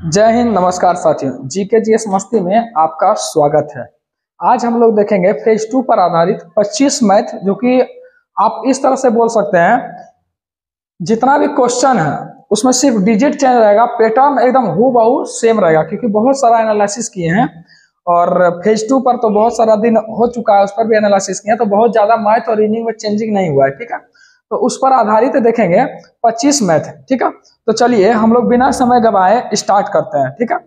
जय हिंद, नमस्कार साथियों। जीके जीएस मस्ती में आपका स्वागत है। आज हम लोग देखेंगे फेज 2 पर आधारित 25 मैथ, जो कि आप इस तरह से बोल सकते हैं, जितना भी क्वेश्चन है उसमें सिर्फ डिजिट चेंज रहेगा, पैटर्न एकदम हूबहू सेम रहेगा, क्योंकि बहुत सारा एनालिसिस किए हैं और फेज 2 पर तो बहुत सारा दिन हो चुका है, उस पर भी एनालिसिस किए हैं, तो बहुत ज्यादा मैथ और रीजनिंग में चेंजिंग नहीं हुआ है। ठीक है, तो उस पर आधारित देखेंगे 25 मैथ। ठीक है, तो चलिए हम लोग बिना समय गवाए स्टार्ट करते हैं। ठीक है,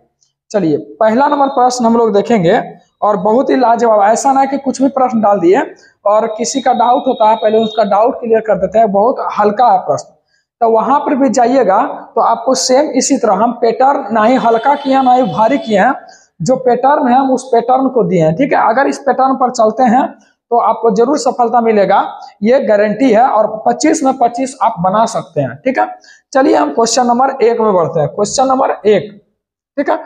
चलिए पहला नंबर प्रश्न हम लोग देखेंगे और बहुत ही लाजवाब। ऐसा ना कि कुछ भी प्रश्न डाल दिए और किसी का डाउट होता है पहले उसका डाउट क्लियर कर देते हैं, बहुत हल्का है प्रश्न, तो वहां पर भी जाइएगा तो आपको सेम इसी तरह हम पैटर्न ना ही हल्का किए हैं ना ही भारी किए हैं, जो पैटर्न है हम उस पैटर्न को दिए हैं। ठीक है, अगर इस पैटर्न पर चलते हैं तो आपको जरूर सफलता मिलेगा, ये गारंटी है, और 25 में 25 आप बना सकते हैं। ठीक है, चलिए हम क्वेश्चन नंबर 1 में बढ़ते हैं। क्वेश्चन नंबर 1, ठीक है,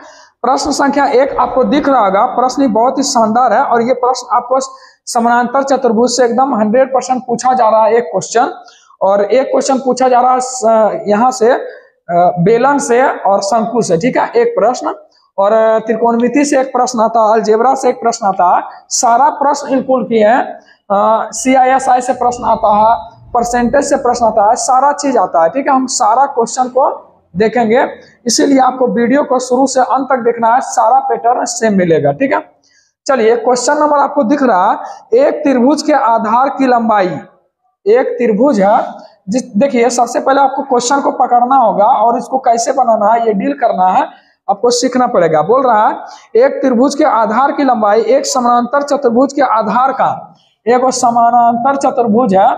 प्रश्न संख्या 1 आपको दिख रहा होगा। प्रश्न बहुत ही शानदार है और ये प्रश्न आपको समानांतर चतुर्भुज से एकदम 100% पूछा जा रहा है। एक क्वेश्चन और एक क्वेश्चन पूछा जा रहा है यहाँ से बेलन से और शंकु से। ठीक है, एक प्रश्न, और त्रिकोणमिति से एक प्रश्न आता है, अलजेब्रा से एक प्रश्न आता है, सारा प्रश्न इंक्लूड किए हैं। CISI से प्रश्न आता है, परसेंटेज से प्रश्न आता है, सारा चीज आता है। ठीक है, हम सारा क्वेश्चन को देखेंगे, इसीलिए आपको वीडियो को शुरू से अंत तक देखना है, सारा पैटर्न सेम मिलेगा। ठीक है, चलिए क्वेश्चन नंबर आपको दिख रहा है, एक त्रिभुज के आधार की लंबाई, एक त्रिभुज है जिस, देखिए सबसे पहले आपको क्वेश्चन को पकड़ना होगा और इसको कैसे बनाना है, ये डील करना है, आपको सीखना पड़ेगा। बोल रहा है एक त्रिभुज के आधार की लंबाई एक समानांतर चतुर्भुज के आधार का, एक समानांतर चतुर्भुज है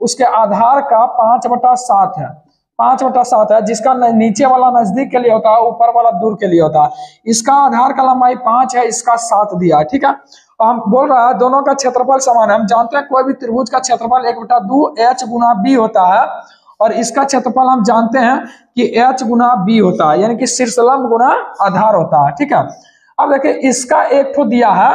उसके आधार का 5/7 है, 5/7 है, जिसका नीचे वाला नजदीक के लिए होता है, ऊपर वाला दूर के लिए होता है। इसका आधार का लंबाई 5 है, इसका 7 दिया है। ठीक है, और हम बोल रहा है दोनों का क्षेत्रफल समान है। हम जानते हैं कोई भी त्रिभुज का क्षेत्रफल 1/2 H गुना B होता है, और इसका क्षेत्रफल हम जानते हैं कि H गुना B होता है, यानी कि शीर्षलंब गुना आधार होता है। ठीक है, अब देखिए इसका एक तो दिया है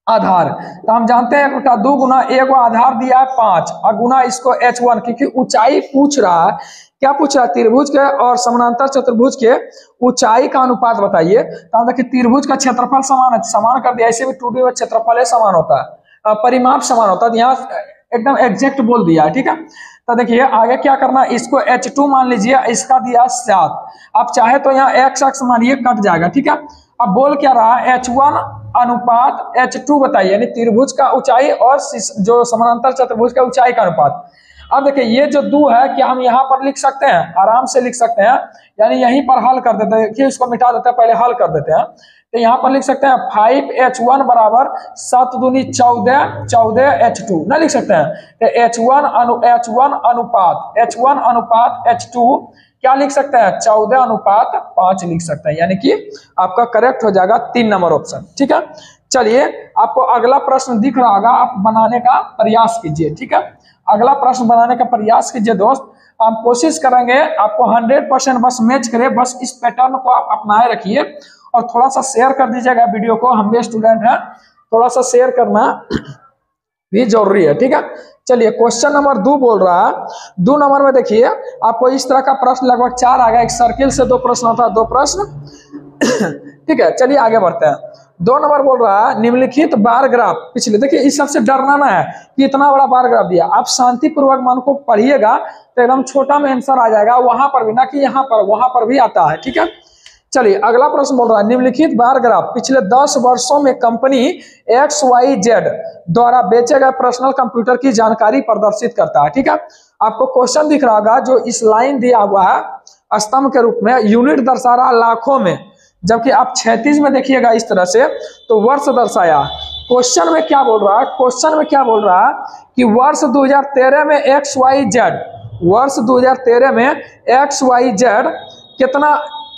आधार, तो हम जानते हैं 1/2 गुना एक आधार दिया है 5 और गुना इसको H1, क्योंकि ऊंचाई पूछ रहा है। क्या पूछ रहा है? त्रिभुज के और समानांतर चतुर्भुज के ऊंचाई का अनुपात बताइए। तो हम देखिए त्रिभुज का क्षेत्रफल समान है, समान कर दिया। ऐसे भी 2D में क्षेत्रफल समान होता है, परिमाप समान होता है, यहाँ एकदम एग्जैक्ट बोल दिया है। ठीक है, तो देखिए आगे क्या करना, इसको H2 मान लीजिए, इसका दिया 7। आप चाहे तो यहाँ x अक्ष मानिए, कट जाएगा। ठीक है, अब बोल क्या रहा है, H1 अनुपात H2 बताइए, यानी त्रिभुज का ऊंचाई और जो समानांतर चतुर्भुज का ऊंचाई का अनुपात। अब देखिए ये जो 2 है, क्या हम यहाँ पर लिख सकते हैं? आराम से लिख सकते हैं, यानी यहीं पर हल कर देते हैं कि इसको मिटा देते हैं, पहले हल कर देते हैं। तो यहाँ पर लिख सकते हैं 5H1 बराबर 7 दूनी 14, 14H2 ना लिख सकते हैं। तो H1 अनुपात H2 क्या लिख सकते हैं? 14/5 लिख सकते हैं, यानी कि आपका करेक्ट हो जाएगा 3 नंबर ऑप्शन। ठीक है, चलिए आपको अगला प्रश्न दिख रहा होगा, आप बनाने का प्रयास कीजिए। ठीक है, अगला प्रश्न बनाने का प्रयास कीजिए दोस्त। हम कोशिश करेंगे आपको 100% बस मैच करे, बस इस पैटर्न को आप अपनाए रखिए और थोड़ा सा शेयर कर दीजिएगा वीडियो को। हम भी स्टूडेंट हैं, थोड़ा सा शेयर करना भी जरूरी है। ठीक है, चलिए क्वेश्चन नंबर 2 बोल रहा है, 2 नंबर में देखिए आपको इस तरह का प्रश्न लगभग 4 आ गया। एक सर्किल से 2 प्रश्न आता है, 2 प्रश्न। ठीक है, चलिए आगे बढ़ते हैं। 2 नंबर बोल रहा है निम्नलिखित बार ग्राफ, पिछले देखिए इस सबसे डरना ना है कि इतना बड़ा बार ग्राफ दिया। आप शांतिपूर्वक मन को पढ़िएगा तो एकदम छोटा में आंसर आ जाएगा, वहां पर भी ना कि यहाँ पर, वहां पर भी आता है। ठीक है, चलिए अगला प्रश्न बोल रहा है निम्नलिखित बार ग्राफ पिछले 10 वर्षों में कंपनी XYZ द्वारा बेचे गए पर्सनल कंप्यूटर की जानकारी प्रदर्शित करता है। ठीक है, आपको क्वेश्चन दिख रहा होगा, जो इस लाइन दिया हुआ है स्तंभ के रूप में, यूनिट दर्शा रहा लाखों में, जबकि आप क्षैतिज में देखिएगा इस तरह से तो वर्ष दर्शाया। क्वेश्चन में क्या बोल रहा है? क्वेश्चन में क्या बोल रहा है कि वर्ष 2013 में XYZ, वर्ष 2013 में XYZ कितना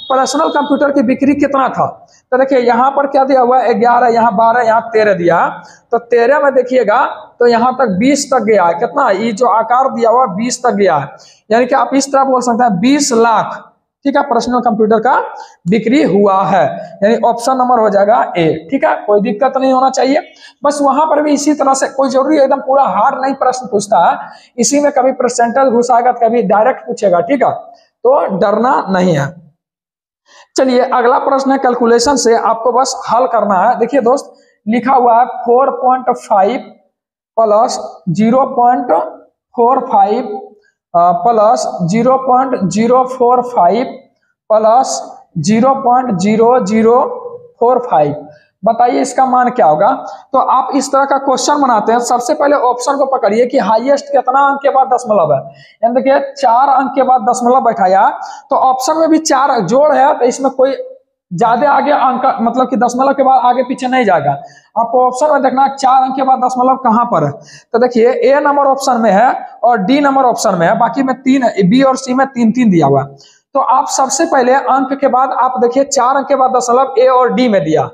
पर्सनल कंप्यूटर की बिक्री कितना था? तो देखिए यहाँ पर क्या दिया हुआ है, 11, यहाँ 12, यहाँ 13 दिया। तो 13 में देखिएगा तो यहाँ तक 20 तक गया है। कितना? ये जो आकार दिया हुआ 20 तक गया है, यानी कि आप इस तरह बोल सकते हैं 20 लाख। ठीक है, पर्सनल कंप्यूटर का बिक्री हुआ है, यानी ऑप्शन नंबर हो जाएगा A। ठीक है, कोई दिक्कत नहीं होना चाहिए। बस वहां पर भी इसी तरह से, कोई जरूरी एकदम पूरा हार्ड नहीं प्रश्न पूछता है, इसी में कभी परसेंटेज घुसाएगा, कभी डायरेक्ट पूछेगा। ठीक है, तो डरना नहीं है। चलिए अगला प्रश्न है कैलकुलेशन से, आपको बस हल करना है। देखिए दोस्त, लिखा हुआ है 4.5 प्लस 0.45 प्लस 0.045 प्लस 0.0045। बताइए इसका मान क्या होगा। तो आप इस तरह का क्वेश्चन बनाते हैं, सबसे पहले ऑप्शन को पकड़िए कि हाईएस्ट कितना अंक के बाद दशमलव है। यानी देखिए 4 अंक के बाद दशमलव बैठाया, तो ऑप्शन में भी 4 जोड़ है, तो इसमें कोई ज्यादा आगे अंक मतलब कि दशमलव के बाद आगे पीछे नहीं जाएगा। आपको ऑप्शन में देखना 4 अंक के बाद दशमलव कहां पर है। तो देखिए ए नंबर ऑप्शन में है और डी नंबर ऑप्शन में है, बाकी में 3, बी और सी में 3 दिया हुआ है। तो आप सबसे पहले अंक के बाद आप देखिए 4 अंक के बाद दशमलव ए और डी में दिया,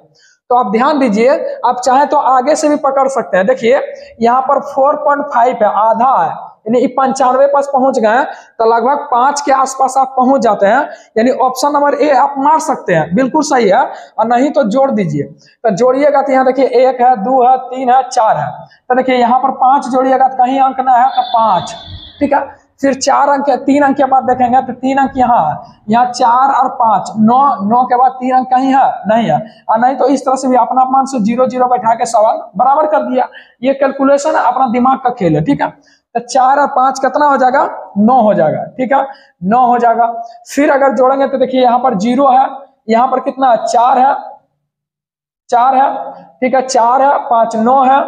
तो आप ध्यान दीजिए, आप चाहे तो आगे से भी पकड़ सकते हैं। देखिए यहाँ पर 4.5 है, आधा है, यानी 95 पास पहुंच गए, तो लगभग 5 के आसपास आप पहुंच जाते हैं। यानी ऑप्शन नंबर ए आप मार सकते हैं, बिल्कुल सही है। और नहीं तो जोड़ दीजिए, तो जोड़िएगा तो यहाँ देखिए 1 है, 2 है, 3 है, 4 है। तो देखिए यहाँ पर 5 जोड़िएगा तो कहीं अंक ना है, तो 5, ठीक है। फिर 4 अंक, 3 अंक के बाद देखेंगे तो 3 अंक यहाँ है, यहाँ 4 और 5, 9 के बाद 3 अंक कहीं है नहीं है। और नहीं तो इस तरह से भी अपना मान से 0 बैठा के सवाल बराबर कर दिया। ये कैलकुलेशन अपना दिमाग का खेल है, ठीक है। तो 4 और 5 कितना हो जाएगा, 9 हो जाएगा, ठीक है, 9 हो जाएगा। फिर अगर जोड़ेंगे तो देखिए यहाँ पर 0 है, यहाँ पर कितना 4 है, 4 है, ठीक है, 4 है, 5, 9 है,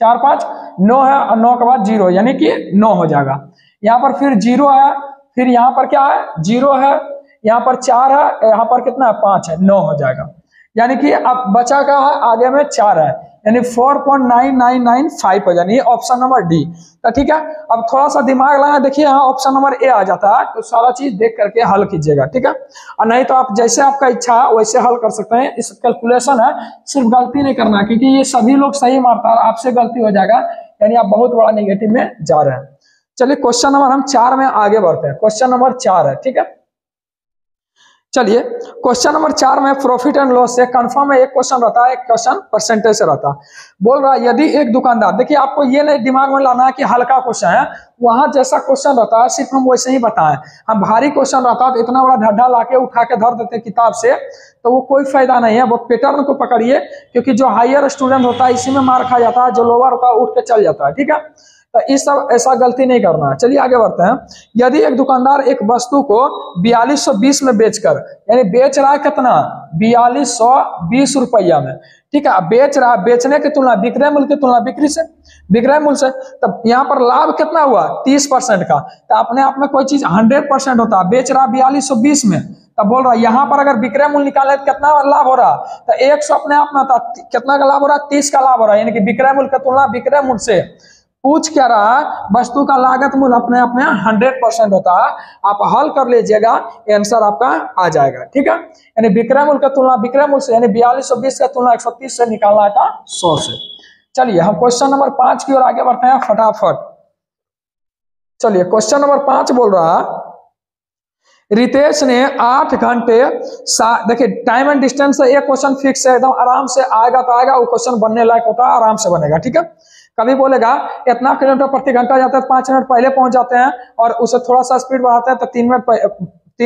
4 5 9 है, और 9 के बाद 0 यानी कि 9 हो जाएगा। यहाँ पर फिर 0 है, फिर यहाँ पर क्या है 0 है, यहाँ पर 4 है, यहाँ पर कितना है 5 है, 9 हो जाएगा। यानी कि अब बचा क्या है, आगे में 4 है, यानी 4.9995 हो जाए, ऑप्शन नंबर डी। तो ठीक है, अब थोड़ा सा दिमाग लगाए, देखिए यहाँ ऑप्शन नंबर ए आ जाता है, तो सारा चीज देख करके हल कीजिएगा, ठीक है। और नहीं तो आप जैसे आपका इच्छा है वैसे हल कर सकते हैं। इस कैलकुलेशन है, सिर्फ गलती नहीं करना, क्योंकि ये सभी लोग सही मारता है, आपसे गलती हो जाएगा, यानी आप बहुत बड़ा नेगेटिव में जा रहे हैं। चलिए क्वेश्चन नंबर हम 4 में आगे बढ़ते हैं। क्वेश्चन नंबर 4 है, ठीक है। चलिए क्वेश्चन नंबर 4 में प्रॉफिट एंड लॉस से कंफर्म है, एक क्वेश्चन रहता है, एक क्वेश्चन परसेंटेज से रहता है। बोल रहा है यदि एक दुकानदार, देखिए आपको ये नहीं दिमाग में लाना है कि हल्का क्वेश्चन है, वहां जैसा क्वेश्चन रहता है सिर्फ हम वैसे ही बताएं। हम भारी क्वेश्चन रहता है तो इतना बड़ा ढड्ढा लाके उठा के धर देते किताब से, तो वो कोई फायदा नहीं है। वो पैटर्न को पकड़िए, क्योंकि जो हायर स्टूडेंट होता है इसी में मार खा जाता है, जो लोअर होता है उठ के चल जाता है, ठीक है। तो इस सब ऐसा गलती नहीं करना है। चलिए आगे बढ़ते हैं। यदि एक दुकानदार एक वस्तु को 4220 में बेचकर, यानी बेच रहा है कितना 4220 रुपया में, ठीक है, बेच रहा है, बेचने की तुलना विक्रय मूल्य की तुलना बिक्री से, विक्रय मूल्य से, तब यहाँ पर लाभ कितना हुआ 30% का। तो अपने आप में कोई चीज 100% होता है, बेच रहा 4220 में, तब बोल रहा है यहाँ पर अगर विक्रय मूल्य निकाले तो कितना लाभ हो रहा, तो 100 अपने आप में था, कितना का लाभ हो रहा है 30 का लाभ हो रहा है, यानी कि विक्रय मूल्य की तुलना विक्रय मूल्य से। पूछ क्या रहा है, वस्तु का लागत मूल्य अपने आप में 100% होता है। आप हल कर लीजिएगा, आंसर आपका आ जाएगा, ठीक है। यानी विक्रय मूल्य का तुलना विक्रय मूल्य से, यानी 4220 का तुलना 130 से निकालना था 100 से। चलिए हम क्वेश्चन नंबर 5 की ओर आगे बढ़ते हैं फटाफट। चलिए क्वेश्चन नंबर 5 बोल रहा है, रितेश ने 8 घंटे, देखिए टाइम एंड डिस्टेंस से एक क्वेश्चन फिक्स है, एकदम आराम से आएगा तो आएगा, वो क्वेश्चन बनने लायक होता है, आराम से बनेगा, ठीक है। कभी बोलेगा इतना किलोमीटर प्रति घंटा जाता है, 5 मिनट पहले पहुंच जाते हैं, और उसे थोड़ा सा स्पीड बढ़ाते हैं तो 3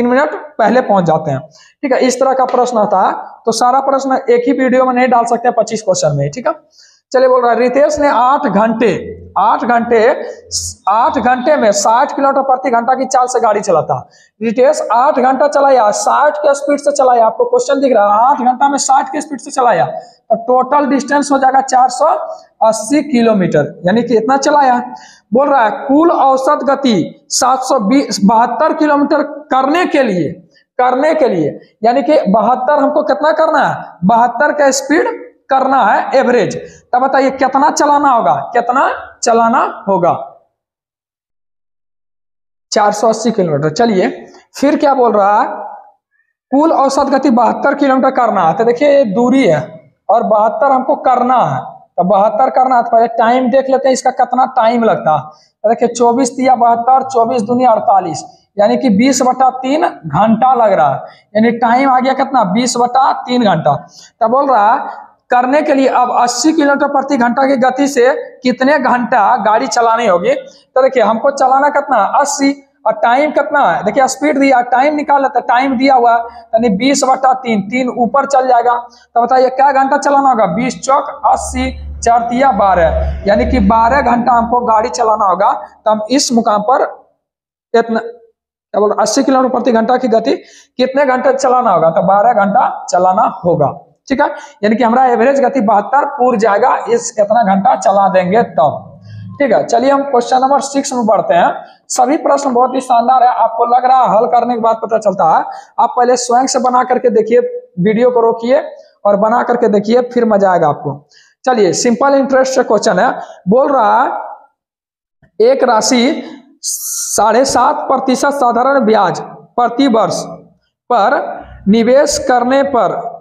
मिनट पहले पहुंच जाते हैं, ठीक है। इस तरह का प्रश्न आता है, तो सारा प्रश्न एक ही वीडियो में नहीं डाल सकते 25 क्वेश्चन में, ठीक है। चलिए बोल रहा है रितेश ने 8 घंटे में 60 किलोमीटर प्रति घंटा की चाल से गाड़ी चलाता। रितेश 8 घंटा चलाया, 60 के स्पीड से चलाया, आपको क्वेश्चन दिख रहा है 8 घंटा में 60 के स्पीड से चलाया, तो टोटल डिस्टेंस हो जाएगा 480 किलोमीटर, यानी कि इतना चलाया। बोल रहा है कुल औसत गति 772 किलोमीटर करने के लिए, यानी कि 72 हमको कितना करना है, 72 का स्पीड करना है एवरेज। तब बताइए कितना चलाना होगा, 480 किलोमीटर। चलिए फिर क्या बोल रहा है, कुल औसत गति 72 किलोमीटर करना है, तो देखिए ये दूरी है और 72 हमको करना है, तो 72 करना है, तो पहले टाइम देख लेते हैं इसका कितना टाइम लगता है। तो देखिए 24 तिया 72, 24 दूनी 48, यानी कि 20/3 घंटा लग रहा है, यानी टाइम आ गया कितना 20/3 घंटा। तब बोल रहा है करने के लिए अब 80 किलोमीटर प्रति घंटा की गति से कितने घंटा गाड़ी चलानी होगी। तो देखिए हमको चलाना कितना 80, और टाइम कितना है, देखिए स्पीड दिया, टाइम निकाल लेते, टाइम दिया हुआ है यानी 20/3, 3 ऊपर चल जाएगा। तो बताइए क्या घंटा चलाना होगा, 20 चौक 80, 4 तिया 12, यानी कि 12 घंटा हमको गाड़ी चलाना होगा। तो हम इस मुकाम पर इतना क्या बोल 80 किलोमीटर प्रति घंटा की गति कितने घंटे चलाना होगा, तो 12 घंटा चलाना होगा। ठीक है, यानी कि हमारा एवरेज गति 72 पूर्व जाएगा, इस कितना घंटा चला देंगे तब। ठीक है, चलिए हम क्वेश्चन नंबर 6 में बढ़ते हैं। सभी प्रश्न बहुत ही शानदार है, आपको लग रहा है हल करने के बाद पता चलता है। आप पहले स्वयं से बना करके देखिए, वीडियो को रोकिए और बना करके देखिए, फिर मजा आएगा आपको। चलिए सिंपल इंटरेस्ट से क्वेश्चन है, बोल रहा है एक राशि 7.5% साधारण ब्याज प्रति वर्ष पर निवेश करने पर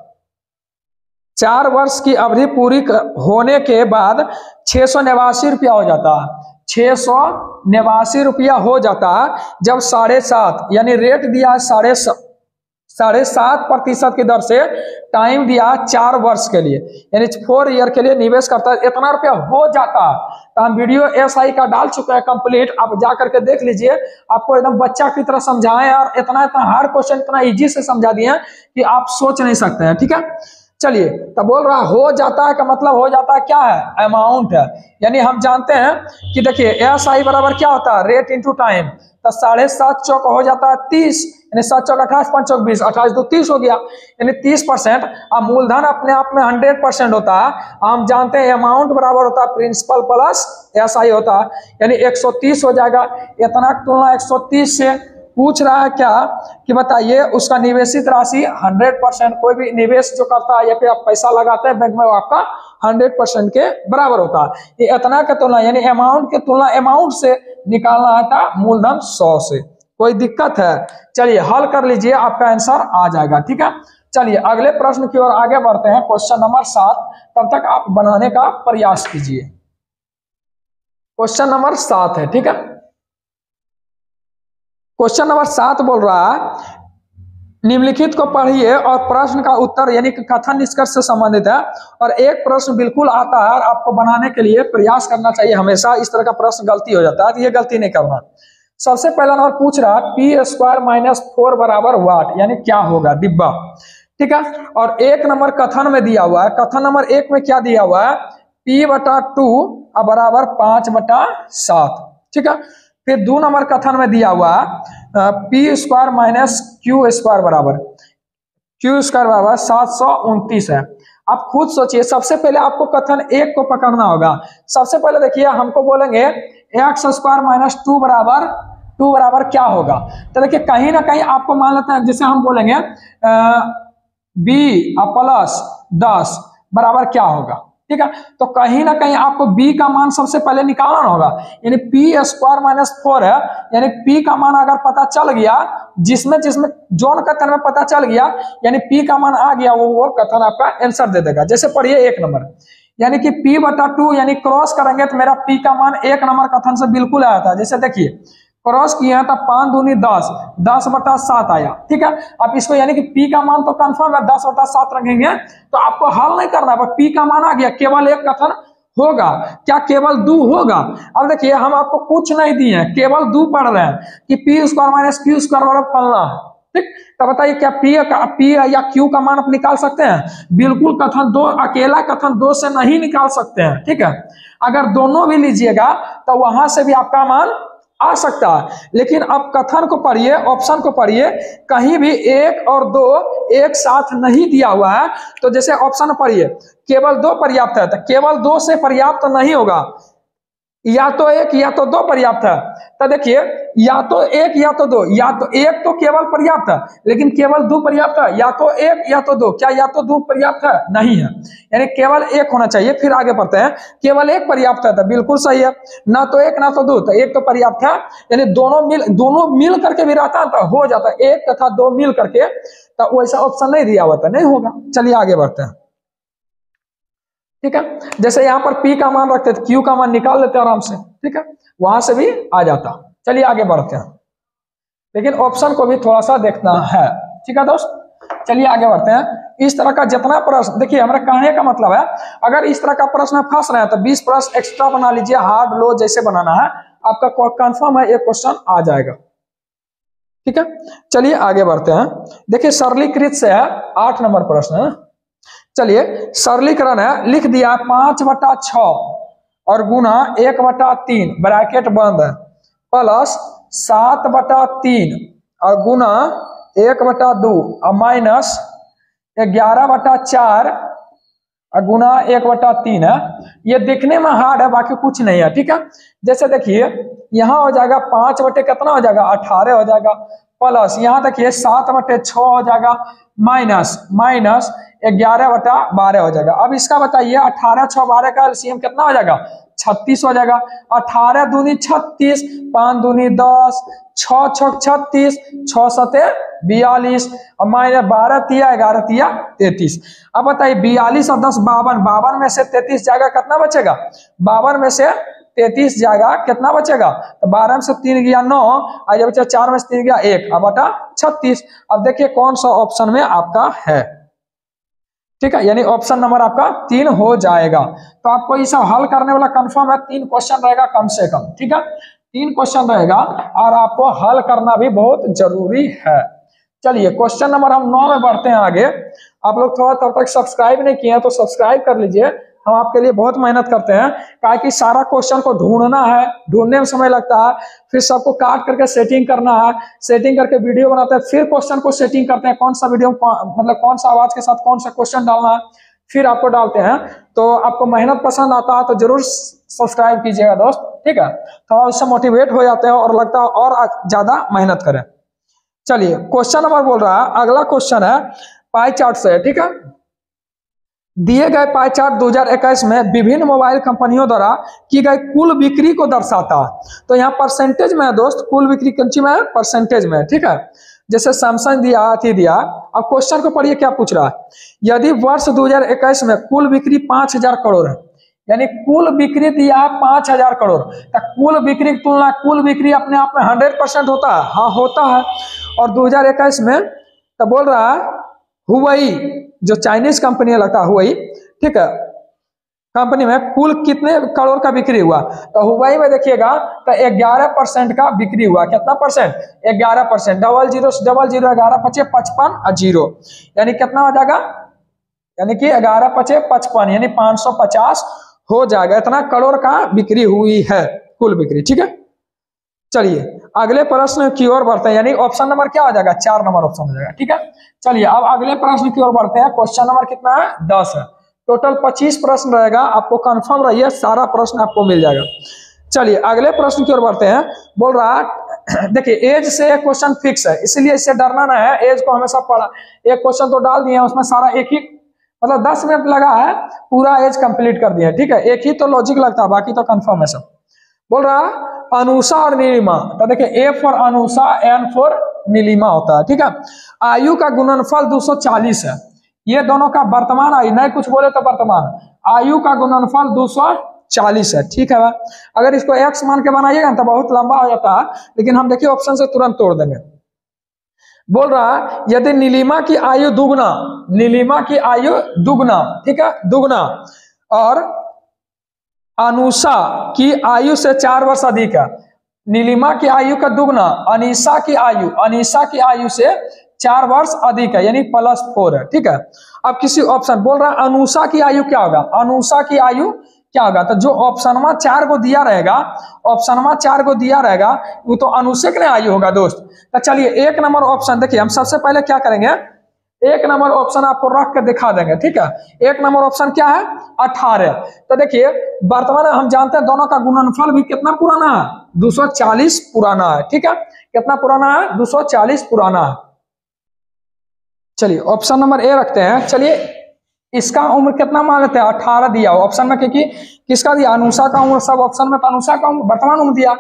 4 वर्ष की अवधि पूरी होने के बाद 689 रुपया हो जाता है। 689 रुपया हो जाता है जब 7.5 यानी रेट दिया है 7.5% की दर से, टाइम दिया 4 वर्ष के लिए यानी 4 ईयर के लिए निवेश करता है, इतना रुपया हो जाता है। तो हम वीडियो एसआई का डाल चुके हैं कंप्लीट, आप जा करके देख लीजिए, आपको एकदम बच्चा की तरह समझाएं और इतना हार्ड क्वेश्चन इतना इजी से समझा दिए कि आप सोच नहीं सकते हैं। ठीक है, चलिए तब बोल रहा हो जाता है का मतलब हो जाता है क्या है, अमाउंट है। यानी हम जानते हैं कि देखिए एस आई बराबर क्या होता है, रेट इंटू टाइम। तो 7.5 चौक हो जाता है 30, यानी 7 चौक 28, 5 चौक 20, 28 2 30 हो गया, यानी 30%। अब मूलधन अपने आप में 100% होता है। हम जानते हैं अमाउंट बराबर होता है प्रिंसिपल प्लस एस आई होता है, यानी 130 हो जाएगा। इतना तुलना 130 से पूछ रहा है क्या कि बताइए उसका निवेशित राशि 100%, कोई भी निवेश जो करता है या फिर आप पैसा लगाते हैं बैंक में, वो आपका 100% के बराबर होता है। ये इतना का तुलना यानी अमाउंट के तुलना अमाउंट से निकालना आता मूलधन 100 से। कोई दिक्कत है, चलिए हल कर लीजिए, आपका आंसर आ जाएगा। ठीक है, चलिए अगले प्रश्न की ओर आगे बढ़ते हैं, क्वेश्चन नंबर 7। तब तक आप बनाने का प्रयास कीजिए। क्वेश्चन नंबर 7 है। ठीक है, क्वेश्चन नंबर 7 बोल रहा है निम्नलिखित को पढ़िए और प्रश्न का उत्तर यानी कि कथन निष्कर्ष से संबंधित है। और एक प्रश्न बिल्कुल आता है और आपको बनाने के लिए प्रयास करना चाहिए। हमेशा इस तरह का प्रश्न गलती हो जाता है, तो ये गलती नहीं करना। सबसे पहला नंबर पूछ रहा है p² - 4 बराबर वाट, यानी क्या होगा, डिब्बा। ठीक है, और एक नंबर कथन में दिया हुआ है, कथन नंबर 1 में क्या दिया हुआ है, p/2 बराबर 5/7। ठीक है, फिर 2 नंबर कथन में दिया हुआ p² - q² बराबर q² बराबर 729 है। आप खुद सोचिए, सबसे पहले आपको कथन 1 को पकड़ना होगा। सबसे पहले देखिए हमको बोलेंगे x² - 2 बराबर क्या होगा, तो देखिए कहीं ना कहीं आपको मान लेते हैं, जैसे हम बोलेंगे b + 10 बराबर क्या होगा। ठीक है, तो कहीं ना कहीं आपको b का मान सबसे पहले निकालना होगा, यानी p² - 4 है, यानी p का मान अगर पता चल गया, जिसमें जोन कथन में पता चल गया, यानी p का मान आ गया, वो कथन आपका आंसर दे देगा। जैसे पढ़िए 1 नंबर, यानी कि p/2 यानी क्रॉस करेंगे तो मेरा p का मान 1 नंबर कथन से बिल्कुल आया था। जैसे देखिए क्रॉस किया तो 5 दूनी 10, 10/7 आया। ठीक है, अब इसको यानी कि p का मान तो कंफर्म है 10/7 रखेंगे, तो आपको हल नहीं करना है, p का मान आ गया, केवल एक कथन होगा। क्या केवल 2 होगा? अब देखिए हम आपको कुछ नहीं दिए, केवल 2 पढ़ रहे हैं कि p² - q² बराबर फलना है। ठीक, तो बताइए क्या p या q का मान आप निकाल सकते हैं? बिल्कुल कथन 2, अकेला कथन 2 से नहीं निकाल सकते हैं। ठीक है, अगर दोनों भी लीजिएगा तो वहां से भी आपका मान आ सकता है, लेकिन अब कथन को पढ़िए, ऑप्शन को पढ़िए, कहीं भी 1 और 2 एक साथ नहीं दिया हुआ है। तो जैसे ऑप्शन पढ़िए केवल 2 पर्याप्त है, तो केवल 2 से पर्याप्त नहीं होगा, या तो 1 या तो 2 पर्याप्त है। तो देखिए या तो 1 या तो 2, या तो 1 तो केवल पर्याप्त है, लेकिन केवल 2 पर्याप्त है, या तो 1 या तो 2। क्या या तो 2 पर्याप्त है? नहीं है, यानी केवल 1 होना चाहिए। फिर आगे बढ़ते हैं, केवल 1 पर्याप्त है, तो बिल्कुल सही है, ना तो 1 ना तो 2, तो 1 तो पर्याप्त है, यानी दोनों मिल करके भी रहता है तो हो जाता है, 1 तथा 2 मिल करके, तो वैसा ऑप्शन नहीं दिया हुआ था, नहीं होगा। चलिए आगे बढ़ते हैं। ठीक है, जैसे यहाँ पर p का मान रखते थे, q का मान निकाल लेते आराम से। ठीक है, वहां से भी आ जाता। चलिए आगे बढ़ते हैं, लेकिन ऑप्शन को भी थोड़ा सा देखना है। ठीक है दोस्त, चलिए आगे बढ़ते हैं। इस तरह का जितना प्रश्न, देखिए हमारा कहने का मतलब है, अगर इस तरह का प्रश्न फंस रहे हैं तो 20 प्रश्न एक्स्ट्रा बना लीजिए, हार्ड लो जैसे बनाना है, आपका कंफर्म है एक क्वेश्चन आ जाएगा। ठीक है, चलिए आगे बढ़ते हैं। देखिए सरलीकृत से है 8 नंबर प्रश्न है। चलिए सरलीकरण है, लिख दिया 5/6 और गुना 1/3 ब्रैकेट बंद है प्लस 7/3 और गुना 1/2 और माइनस 11/4 और गुना 1/3 है। ये दिखने में हार्ड है, बाकी कुछ नहीं है। ठीक है, जैसे देखिए यहाँ हो जाएगा 5 बटे कितना हो जाएगा 18 हो जाएगा प्लस यहाँ देखिए 7/6 हो जाएगा माइनस 11/12 हो जाएगा। अब इसका बताइए 18 6 12 का एलसीएम कितना हो जाएगा 36 हो जाएगा। 18 दूनी 36, 5 दूनी 10, 6 छक 36, 6 सते 42 और माइनस 12 तिया 11 तिया 33। अब बताइए 42 और 10 52, 52 में से 33 जाएगा कितना बचेगा 52 में से 33 जाएगा कितना बचेगा तो 12 में से 3 गया 9 और बचा 4 में से 3 गया 1 अब बटा 36। अब देखिए कौन सा ऑप्शन में आपका है। ठीक है, यानी ऑप्शन नंबर आपका 3 हो जाएगा। तो आपको ये सब हल करने वाला कंफर्म है, 3 क्वेश्चन रहेगा कम से कम। ठीक है, 3 क्वेश्चन रहेगा और आपको हल करना भी बहुत जरूरी है। चलिए क्वेश्चन नंबर हम 9 में बढ़ते हैं आगे। आप लोग थोड़ा तब तक सब्सक्राइब नहीं किए हैं तो सब्सक्राइब कर लीजिए, हम आपके लिए बहुत मेहनत करते हैं। ताकि सारा क्वेश्चन को ढूंढना है, ढूंढने में समय लगता है, फिर सबको काट करके सेटिंग करना है, सेटिंग करके वीडियो बनाते हैं, फिर क्वेश्चन को सेटिंग करते हैं कौन सा वीडियो मतलब कौन सा आवाज के साथ कौन सा क्वेश्चन डालना है, फिर आपको डालते हैं। तो आपको मेहनत पसंद आता है तो जरूर सब्सक्राइब कीजिएगा दोस्त। ठीक है, थोड़ा उससे मोटिवेट हो जाते हैं और लगता है और ज्यादा मेहनत करें। चलिए क्वेश्चन नंबर बोल रहा है, अगला क्वेश्चन है पाई चार्ट से। ठीक है, दिए गए पाई चार्ट 2021 में विभिन्न मोबाइल कंपनियों द्वारा की गई कुल बिक्री को दर्शाता है। तो यहाँ परसेंटेज में है दोस्त, कुल बिक्री कंची में है परसेंटेज में। ठीक है, जैसे सैमसंग दिया अथी दिया। अब क्वेश्चन को पढ़िए क्या पूछ रहा है। यदि वर्ष 2021 में कुल बिक्री 5000 करोड़ है, यानी कुल बिक्री दिया है 5000 करोड़, तो कुल बिक्री की तुलना कुल बिक्री अपने आप में 100% होता है, हाँ होता है। और 2021 में तो बोल रहा है हुवई जो चाइनीज कंपनी लगता है हुवई, ठीक है, कंपनी में कुल कितने करोड़ का बिक्री हुआ। तो हुवई में देखिएगा तो 11% का बिक्री हुआ। कितना परसेंट 11%, 00 00 11 5 55 और 0 यानी कितना हो जाएगा, यानी कि 11 5 55 यानी 550 हो जाएगा। इतना करोड़ का बिक्री हुई है कुल बिक्री। ठीक है, चलिए अगले प्रश्न की ओर बढ़ते हैं, यानी ऑप्शन नंबर क्या हो जाएगा 4 नंबर ऑप्शन हो जाएगा। ठीक है, चलिए अब अगले प्रश्न की ओर बढ़ते हैं। क्वेश्चन नंबर कितना है 10 है, टोटल 25 प्रश्न रहेगा। आपको कंफर्म रहिए सारा प्रश्न आपको मिल जाएगा। चलिए अगले प्रश्न की ओर बढ़ते हैं। बोल रहा है देखिए एज से क्वेश्चन फिक्स है, इसलिए इससे डरना ना है, एज को हमेशा पढ़ा। एक क्वेश्चन तो डाल दिए उसमें सारा एक ही मतलब 10 मिनट लगा है, पूरा एज कंप्लीट कर दिया। ठीक है, एक ही तो लॉजिक लगता है, बाकी तो कंफर्म है सब। बोल रहा अनुषा और नीलिमा, तो देखिए A for Anusha N for Nilima होता है। ठीक है, आयु का गुणनफल 240 है। ये दोनों का वर्तमान आयु, नहीं कुछ बोले तो वर्तमान आयु का गुणनफल 240 है। ठीक है, अगर इसको एक्स मान के बनाइएगा तो बहुत लंबा हो जाता है, लेकिन हम देखिए ऑप्शन से तुरंत तोड़ देंगे। बोल रहा है यदि नीलिमा की आयु दुगना, नीलिमा की आयु दुगना, ठीक है दुगना, और अनुषा की आयु से 4 वर्ष अधिक है। नीलिमा की आयु का दुगना, अनीशा की आयु से 4 वर्ष अधिक है, यानी +4 है। ठीक है, अब किसी ऑप्शन बोल रहा है अनुषा की आयु क्या होगा, अनुषा की आयु क्या होगा, तो जो ऑप्शन में 4 को दिया रहेगा, ऑप्शन में 4 को दिया रहेगा वो तो अनुषा की आयु होगा दोस्त। तो चलिए 1 नंबर ऑप्शन देखिए, हम सबसे पहले क्या करेंगे 1 नंबर ऑप्शन आपको रख के दिखा देंगे। ठीक है, 1 नंबर ऑप्शन क्या है 18। तो देखिए वर्तमान हम जानते हैं दोनों का गुणनफल भी कितना पुराना है 240 पुराना है। ठीक है, कितना पुराना है 240 पुराना है। चलिए ऑप्शन नंबर ए रखते हैं। चलिए इसका उम्र कितना मान लेते हैं 18 दिया ऑप्शन में, क्योंकि किसका दिया अनुषा का उम्र, सब ऑप्शन में तो अनुषा का वर्तमान उम्र दिया।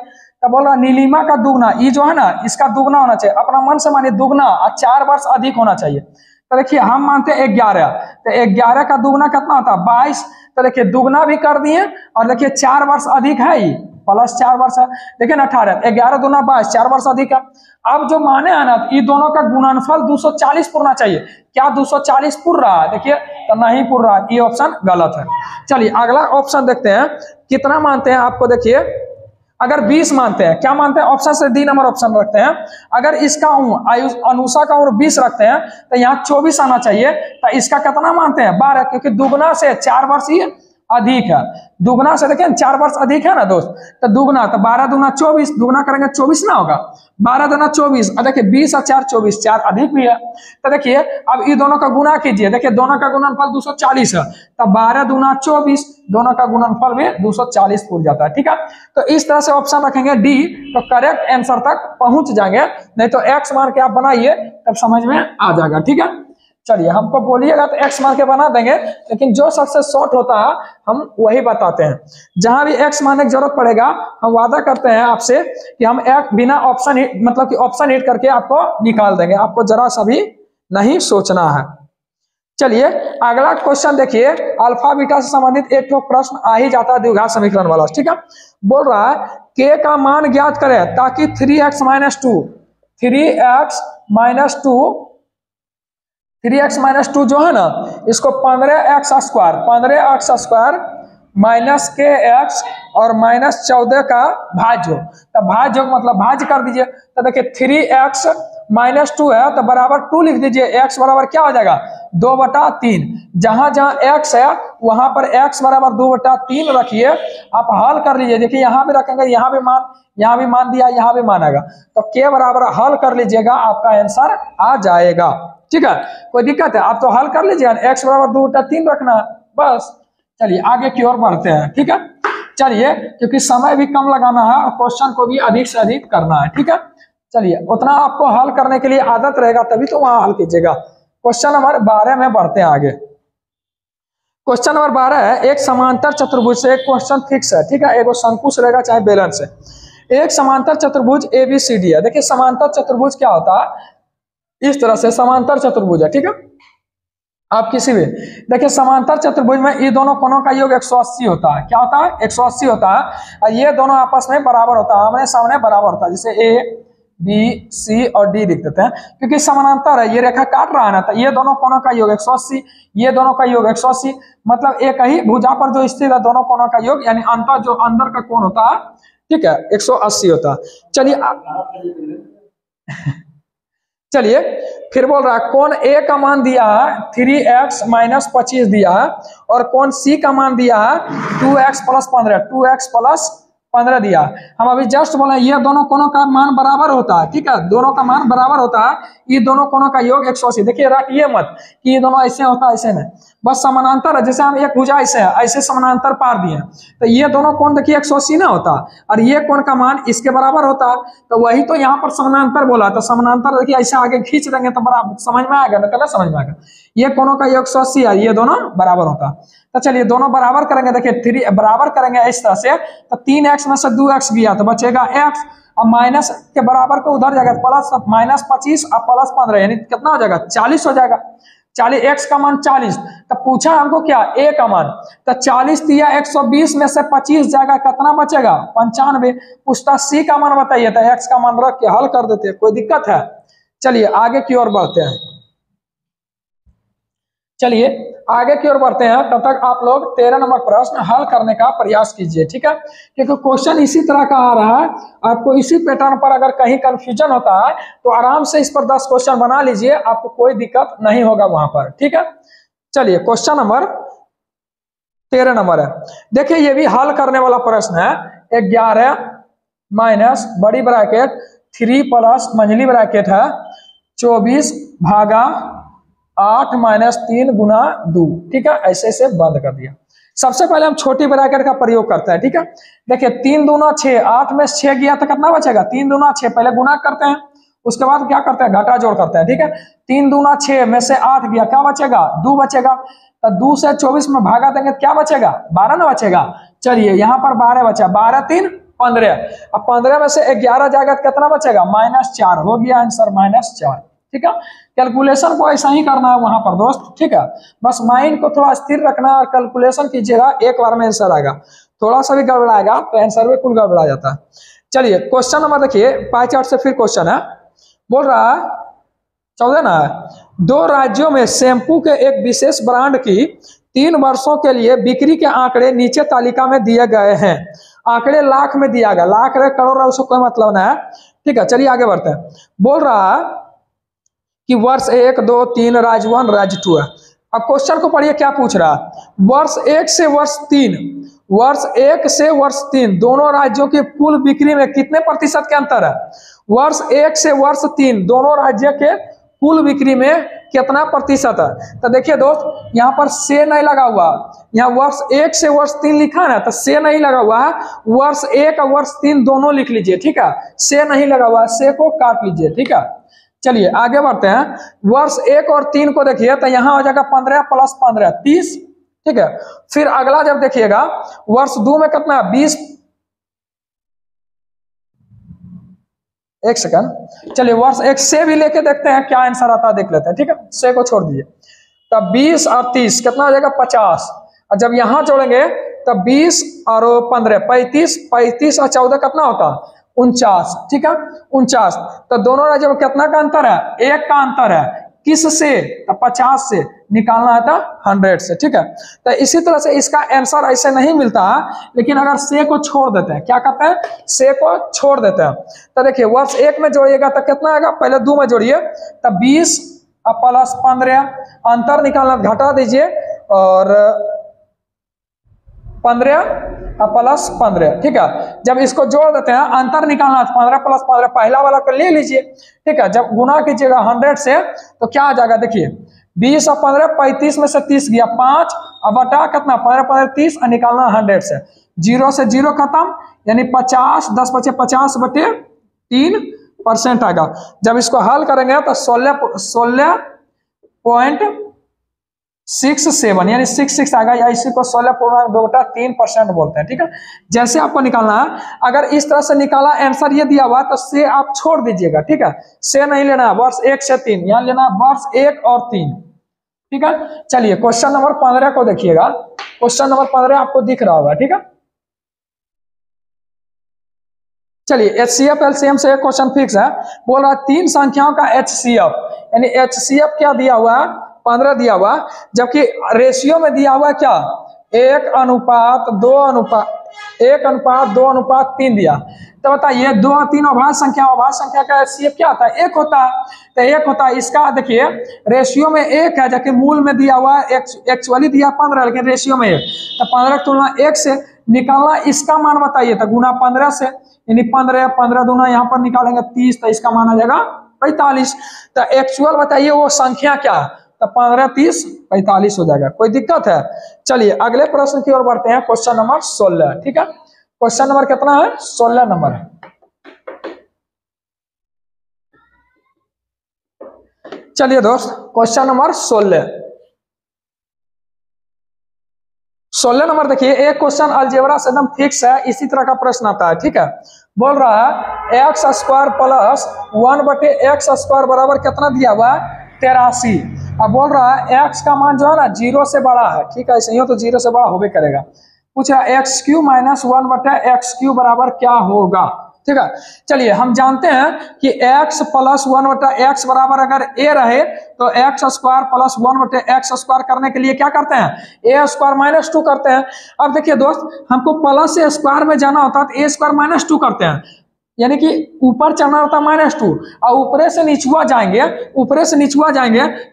तो बोल रहा नीलिमा का दुगना, ये जो है ना इसका दुगना होना चाहिए, अपना मन से मानिए दुगना और 4 वर्ष अधिक होना चाहिए। तो देखिए हम मानते हैं 11, तो 11 का दुगना कितना होता है 22। तो देखिए दुगना भी कर दिए और देखिए 4 वर्ष अधिक है, ये +4 वर्ष है। देखिए ना 18, 11 दूना 22, 4 वर्ष अधिक है। अब जो माने है ना ये दोनों का गुणनफल 240 पुरना चाहिए। क्या 240 पुर रहा है, देखिए तो नहीं पुर रहा, ये ऑप्शन गलत है। चलिए अगला ऑप्शन देखते हैं कितना मानते हैं आपको। देखिए अगर 20 मानते हैं, क्या मानते हैं, ऑप्शन से डी नंबर ऑप्शन रखते हैं। अगर इसका अनुषा का उम्र 20 रखते हैं तो यहाँ 24 आना चाहिए। तो इसका कितना मानते हैं, 12, क्योंकि दुगना से 4 वर्ष ही अधिक है। दुगना से देखें 4 वर्ष अधिक है ना दोस्त, तो दुगना, तो 12 दूना 24, दुगना करेंगे 24 ना होगा, 12 दूना 24। और देखिए 20 और 4 24, 4 अधिक भी है। तो देखिए अब ये दोनों का गुना कीजिए, देखिए दोनों का गुणनफल 240 है, तो 12 दूना 24, दोनों का गुणनफल भी 240 पूरा जाता है। ठीक है, तो इस तरह से ऑप्शन रखेंगे डी, तो करेक्ट आंसर तक पहुंच जाएंगे। नहीं तो एक्स मान के आप बनाइए तब समझ में आ जाएगा। ठीक है, चलिए हमको बोलिएगा तो एक्स मान के बना देंगे, लेकिन जो सबसे शॉर्ट होता है हम वही बताते हैं। जहां भी एक्स मानने की जरूरत पड़ेगा हम वादा करते हैं आपसे कि हम एक बिना ऑप्शन मतलब कि ऑप्शन हिट करके आपको निकाल देंगे, आपको जरा सा भी नहीं सोचना है। चलिए अगला क्वेश्चन देखिए, अल्फा बीटा से संबंधित एक तो प्रश्न आ ही जाता है द्विघात समीकरण वाला। ठीक है, बोल रहा है के का मान ज्ञात करें ताकि 3x माइनस टू जो है ना, इसको 15x स्क्वायर माइनस के एक्स और माइनस 14 का भाज्य, तो भाज्य मतलब भाज्य कर दीजिए। तो देखिए 3x माइनस 2 है तो बराबर 2 लिख दीजिए, x बराबर क्या हो जाएगा 2/3। जहां जहां x है वहां पर x बराबर 2/3 रखिए, आप हल कर लीजिए। देखिए यहाँ भी रखेंगे, यहाँ भी मान दिया, यहाँ भी मान आएगा, तो k बराबर हल कर लीजिएगा, आपका आंसर आ जाएगा। ठीक है, कोई दिक्कत है, आप तो हल कर लीजिए, x बराबर 2/3 रखना बस। चलिए आगे की ओर बढ़ते हैं। ठीक है, चलिए क्योंकि समय भी कम लगाना है और क्वेश्चन को भी अधिक से अधिक करना है। ठीक है, चलिए उतना आपको हल करने के लिए आदत रहेगा तभी तो वहां हल कीजिएगा। क्वेश्चन नंबर 12 में बढ़ते हैं आगे। क्वेश्चन नंबर 12 है, एक समांतर चतुर्भुज से, एक क्वेश्चन फिक्स है। ठीक है, एक शंकुश रहेगा चाहे बेलन से, एक समांतर चतुर्भुज ABCD है। देखिए समांतर चतुर्भुज क्या होता है, इस तरह से समांतर चतुर्भुज है। ठीक है, आप किसी भी देखिए समांतर चतुर्भुज में ये दोनों कोणों का योग 180 होता है। क्या होता है, 180 होता है, और ये दोनों आपस में बराबर होता है, आमने सामने बराबर होता है। जैसे A, B, C और D लिख देते हैं, क्योंकि समानांतर है, ये रेखा काट रहा है ना, तो ये दोनों कोणों का योग 180, ये दोनों का योग 180, मतलब एक ही भुजा पर जो स्थित है दोनों कोणों का योग, यानी अंतर जो अंदर का कोण होता है, ठीक है, 180 होता है। चलिए फिर बोल रहा है कोण A का मान दिया है 3x माइनस 25 दिया है, और कोण C का मान दिया है 2x प्लस 15 दिया। हम अभी जस्ट बोले ये दोनों कोणों का मान बराबर होता है। ठीक है, दोनों का मान बराबर होता है, ये दोनों कोणों का योग 180। देखिए रटिए मत कि ये दोनों ऐसे होता है, ऐसे नहीं, बस समानांतर है। जैसे हम एक भुजा ऐसे है, ऐसे समानांतर पार दिए, तो ये दोनों कोण देखिए 180 ना होता, और ये कोण का मान इसके बराबर होता, तो वही तो यहाँ पर समानांतर बोला। तो समानांतर देखिए ऐसे आगे खींच देंगे तो बराबर समझ में आएगा ना, समझ में आएगा, ये कोणों का योग 180 है, ये दोनों बराबर होता। तो चलिए दोनों बराबर करेंगे, देखिए 3 बराबर करेंगे इस तरह से, तो 3x में से 2x गया तो बचेगा x, अब माइनस के बराबर को उधर जाएगा, प्लस माइनस 25 और प्लस 15, यानी कितना हो जाएगा 40 हो जाएगा। 40, x का मान 40, तो पूछा हमको क्या a का मान, तो 40 दिया, 120 में से 25 जाएगा, कितना बचेगा 95। पूछता c का मान बताइए, तो x का मान रख के हल कर देते हैं, कोई दिक्कत है। चलिए आगे की ओर बढ़ते हैं। चलिए आगे की ओर बढ़ते हैं, तब तक आप लोग 13 नंबर प्रश्न हल करने का प्रयास कीजिए। ठीक है, क्योंकि क्वेश्चन इसी तरह का आ रहा है, आपको इसी पैटर्न पर अगर कहीं कंफ्यूजन होता है तो आराम से इस पर 10 क्वेश्चन बना लीजिए, आपको कोई दिक्कत नहीं होगा वहां पर। ठीक है, चलिए क्वेश्चन नंबर 13 नंबर है, देखिए ये भी हल करने वाला प्रश्न है। 11 माइनस बड़ी ब्रैकेट 3 प्लस मंझली ब्रैकेट है 24 भागा 8 माइनस 3 गुना 2। ठीक है, ऐसे से बंद कर दिया। सबसे पहले हम छोटी ब्रैकेट का प्रयोग करते हैं। ठीक है, देखिए 3 दूना 6, 8 में 6 गया तो कितना बचेगा 3 दूना 6, पहले गुना करते हैं, उसके बाद क्या करते हैं घटा जोड़ करते हैं। ठीक है, 3 दूना 6 में से 8 गया, क्या बचेगा 2 बचेगा, तो 2 से 24 में भागा देंगे तो क्या बचेगा 12 ना बचेगा। चलिए यहाँ पर 12 बचा, 12 3 15, अब 15 में से 11 जाएगा तो कितना बचेगा -4, हो गया आंसर -4। ठीक है, कैलकुलेशन को ऐसा ही करना है वहां पर दोस्त। ठीक है, बस माइंड को थोड़ा स्थिर रखना है और कैलकुलेशन कीजिएगा, एक बार में आंसर आएगा। थोड़ा सा भी गड़बड़ाएगा तो आंसर में कुल गड़बड़ा जाता है। चलिए क्वेश्चन नंबर देखिए, पाई चार्ट से फिर क्वेश्चन है, बोल रहा है 14 ना है, 2 राज्यों में शैम्पू के एक विशेष ब्रांड की 3 वर्षों के लिए बिक्री के आंकड़े नीचे तालिका में दिए गए हैं। आंकड़े लाख में दिया गया, लाख रहे करोड़ रहे उसको कोई मतलब नहीं है। ठीक है, चलिए आगे बढ़ते हैं। बोल रहा है कि वर्ष 1, 2, 3 राज्य 1 राज्य 2 है। अब क्वेश्चन को पढ़िए क्या पूछ रहा है। वर्ष 1 से वर्ष 3, वर्ष 1 से वर्ष 3 दोनों राज्यों की कुल बिक्री में कितने प्रतिशत के अंतर है। वर्ष 1 से वर्ष 3 दोनों राज्य के कुल बिक्री में कितना प्रतिशत है। तो देखिए दोस्त, यहाँ पर से नहीं लगा हुआ, यहाँ वर्ष 1 से वर्ष 3 लिखा है ना, तो से नहीं लगा हुआ है। वर्ष 1 और वर्ष 3 दोनों लिख लीजिए, ठीक है, से नहीं लगा हुआ है, से को काट लीजिए। ठीक है, चलिए आगे बढ़ते हैं। वर्ष 1 और 3 को देखिए तो यहाँ हो जाएगा 15 प्लस 15 30। ठीक है, फिर अगला जब देखिएगा वर्ष 2 में कितना 20। एक सेकंड, चलिए वर्ष 1 से भी लेके देखते हैं क्या आंसर आता है, देख लेते हैं। ठीक है, से को छोड़ दीजिए, तब 20 और 30 कितना हो जाएगा 50। और जब यहां जोड़ेंगे तब 20 और 15 35, 35 और 14 कितना होता है 49। ठीक है, 49। तो दोनों राज्यों में कितना का अंतर है, एक का अंतर है। किस से, तो 50 से, निकालना है तो 100 से। ठीक है, तो इसी तरह से इसका आंसर ऐसे नहीं मिलता है, लेकिन अगर से को छोड़ देते हैं, क्या करते हैं, से को छोड़ देते हैं। तो देखिए वर्ष 1 में जोड़िएगा तो कितना आएगा, पहले 2 में जोड़िए, तब 20 प्लस 15, अंतर निकालना घटा दीजिए, और 15 प्लस 15। ठीक है, जब इसको जोड़ देते हैं अंतर निकालना, 15 प्लस 15 पहला वाला को ले लीजिए। ठीक है, जब गुना कीजिएगा 100 से तो क्या आ जाएगा, देखिए 20 और 15 35 में से 30 गया 5, अब बटा कितना 15 15 30 और निकालना 100 से, 0 से 0 खत्म, यानी 50 10 बचे 50 बटे 3% आएगा। जब इसको हल करेंगे तो 16.67 यानी 66 आएगा, या इसी को 16.2/3% बोलते हैं। ठीक है, जैसे आपको निकालना है, अगर इस तरह से निकाला आंसर ये दिया हुआ तो से आप छोड़ दीजिएगा। ठीक है, से नहीं लेना है, वर्ष 1 से 3 यहाँ लेना है, वर्ष 1 और 3। ठीक है, चलिए क्वेश्चन नंबर 15 को देखिएगा। क्वेश्चन नंबर 15 आपको दिख रहा होगा। ठीक है, चलिए HCF LCM से एक क्वेश्चन फिक्स है। बोल रहा है 3 संख्याओं का HCF, यानी HCF क्या दिया हुआ है 15 दिया हुआ, जबकि रेशियो में दिया हुआ क्या 1:2:3 दिया। तो बताइए 2 और 3 अभाज्य संख्या का HCF क्या होता है, 1 होता है। तो 1 होता है, इसका देखिए रेशियो में 1 है, जबकि मूल में दिया हुआ है एक्चुअली दिया 15, लेकिन रेशियो में 1, तो 15 की तुलना 1 से निकालना, इसका मान बताइए, तो गुना 15 से, यानी 15 15 दूना यहाँ पर निकालेंगे 30, तो इसका मान आ जाएगा 45। तो एक्चुअल बताइए वो संख्या क्या है, तो 15 30 45 हो जाएगा। कोई दिक्कत है। चलिए अगले प्रश्न की ओर बढ़ते हैं, क्वेश्चन नंबर 16। ठीक है, क्वेश्चन नंबर कितना है 16 नंबर है। चलिए दोस्त क्वेश्चन नंबर 16 नंबर देखिए, एक क्वेश्चन अलजेब्रा से एकदम फिक्स है, इसी तरह का प्रश्न आता है। ठीक है, बोल रहा है x² प्लस 1/x² बराबर कितना दिया हुआ है 83। अब बोल रहा है x का मान जो है ना 0 से बड़ा है। ठीक है, ऐसे ही हो तो 0 से बड़ा होबे करेगा। पूछ रहा है x³ माइनस 1/x³ बराबर क्या होगा। ठीक है, चलिए हम जानते हैं कि x प्लस 1/x बराबर अगर a रहे तो x² प्लस 1/x² करने के लिए क्या करते हैं, a² माइनस 2 करते हैं। अब देखिए दोस्त, हमको प्लस a स्क्वायर में जाना होता है तो a² माइनस 2 करते हैं, यानी कि ऊपर चलना होता है -2, और ऊपरे से निचुआ जाएंगे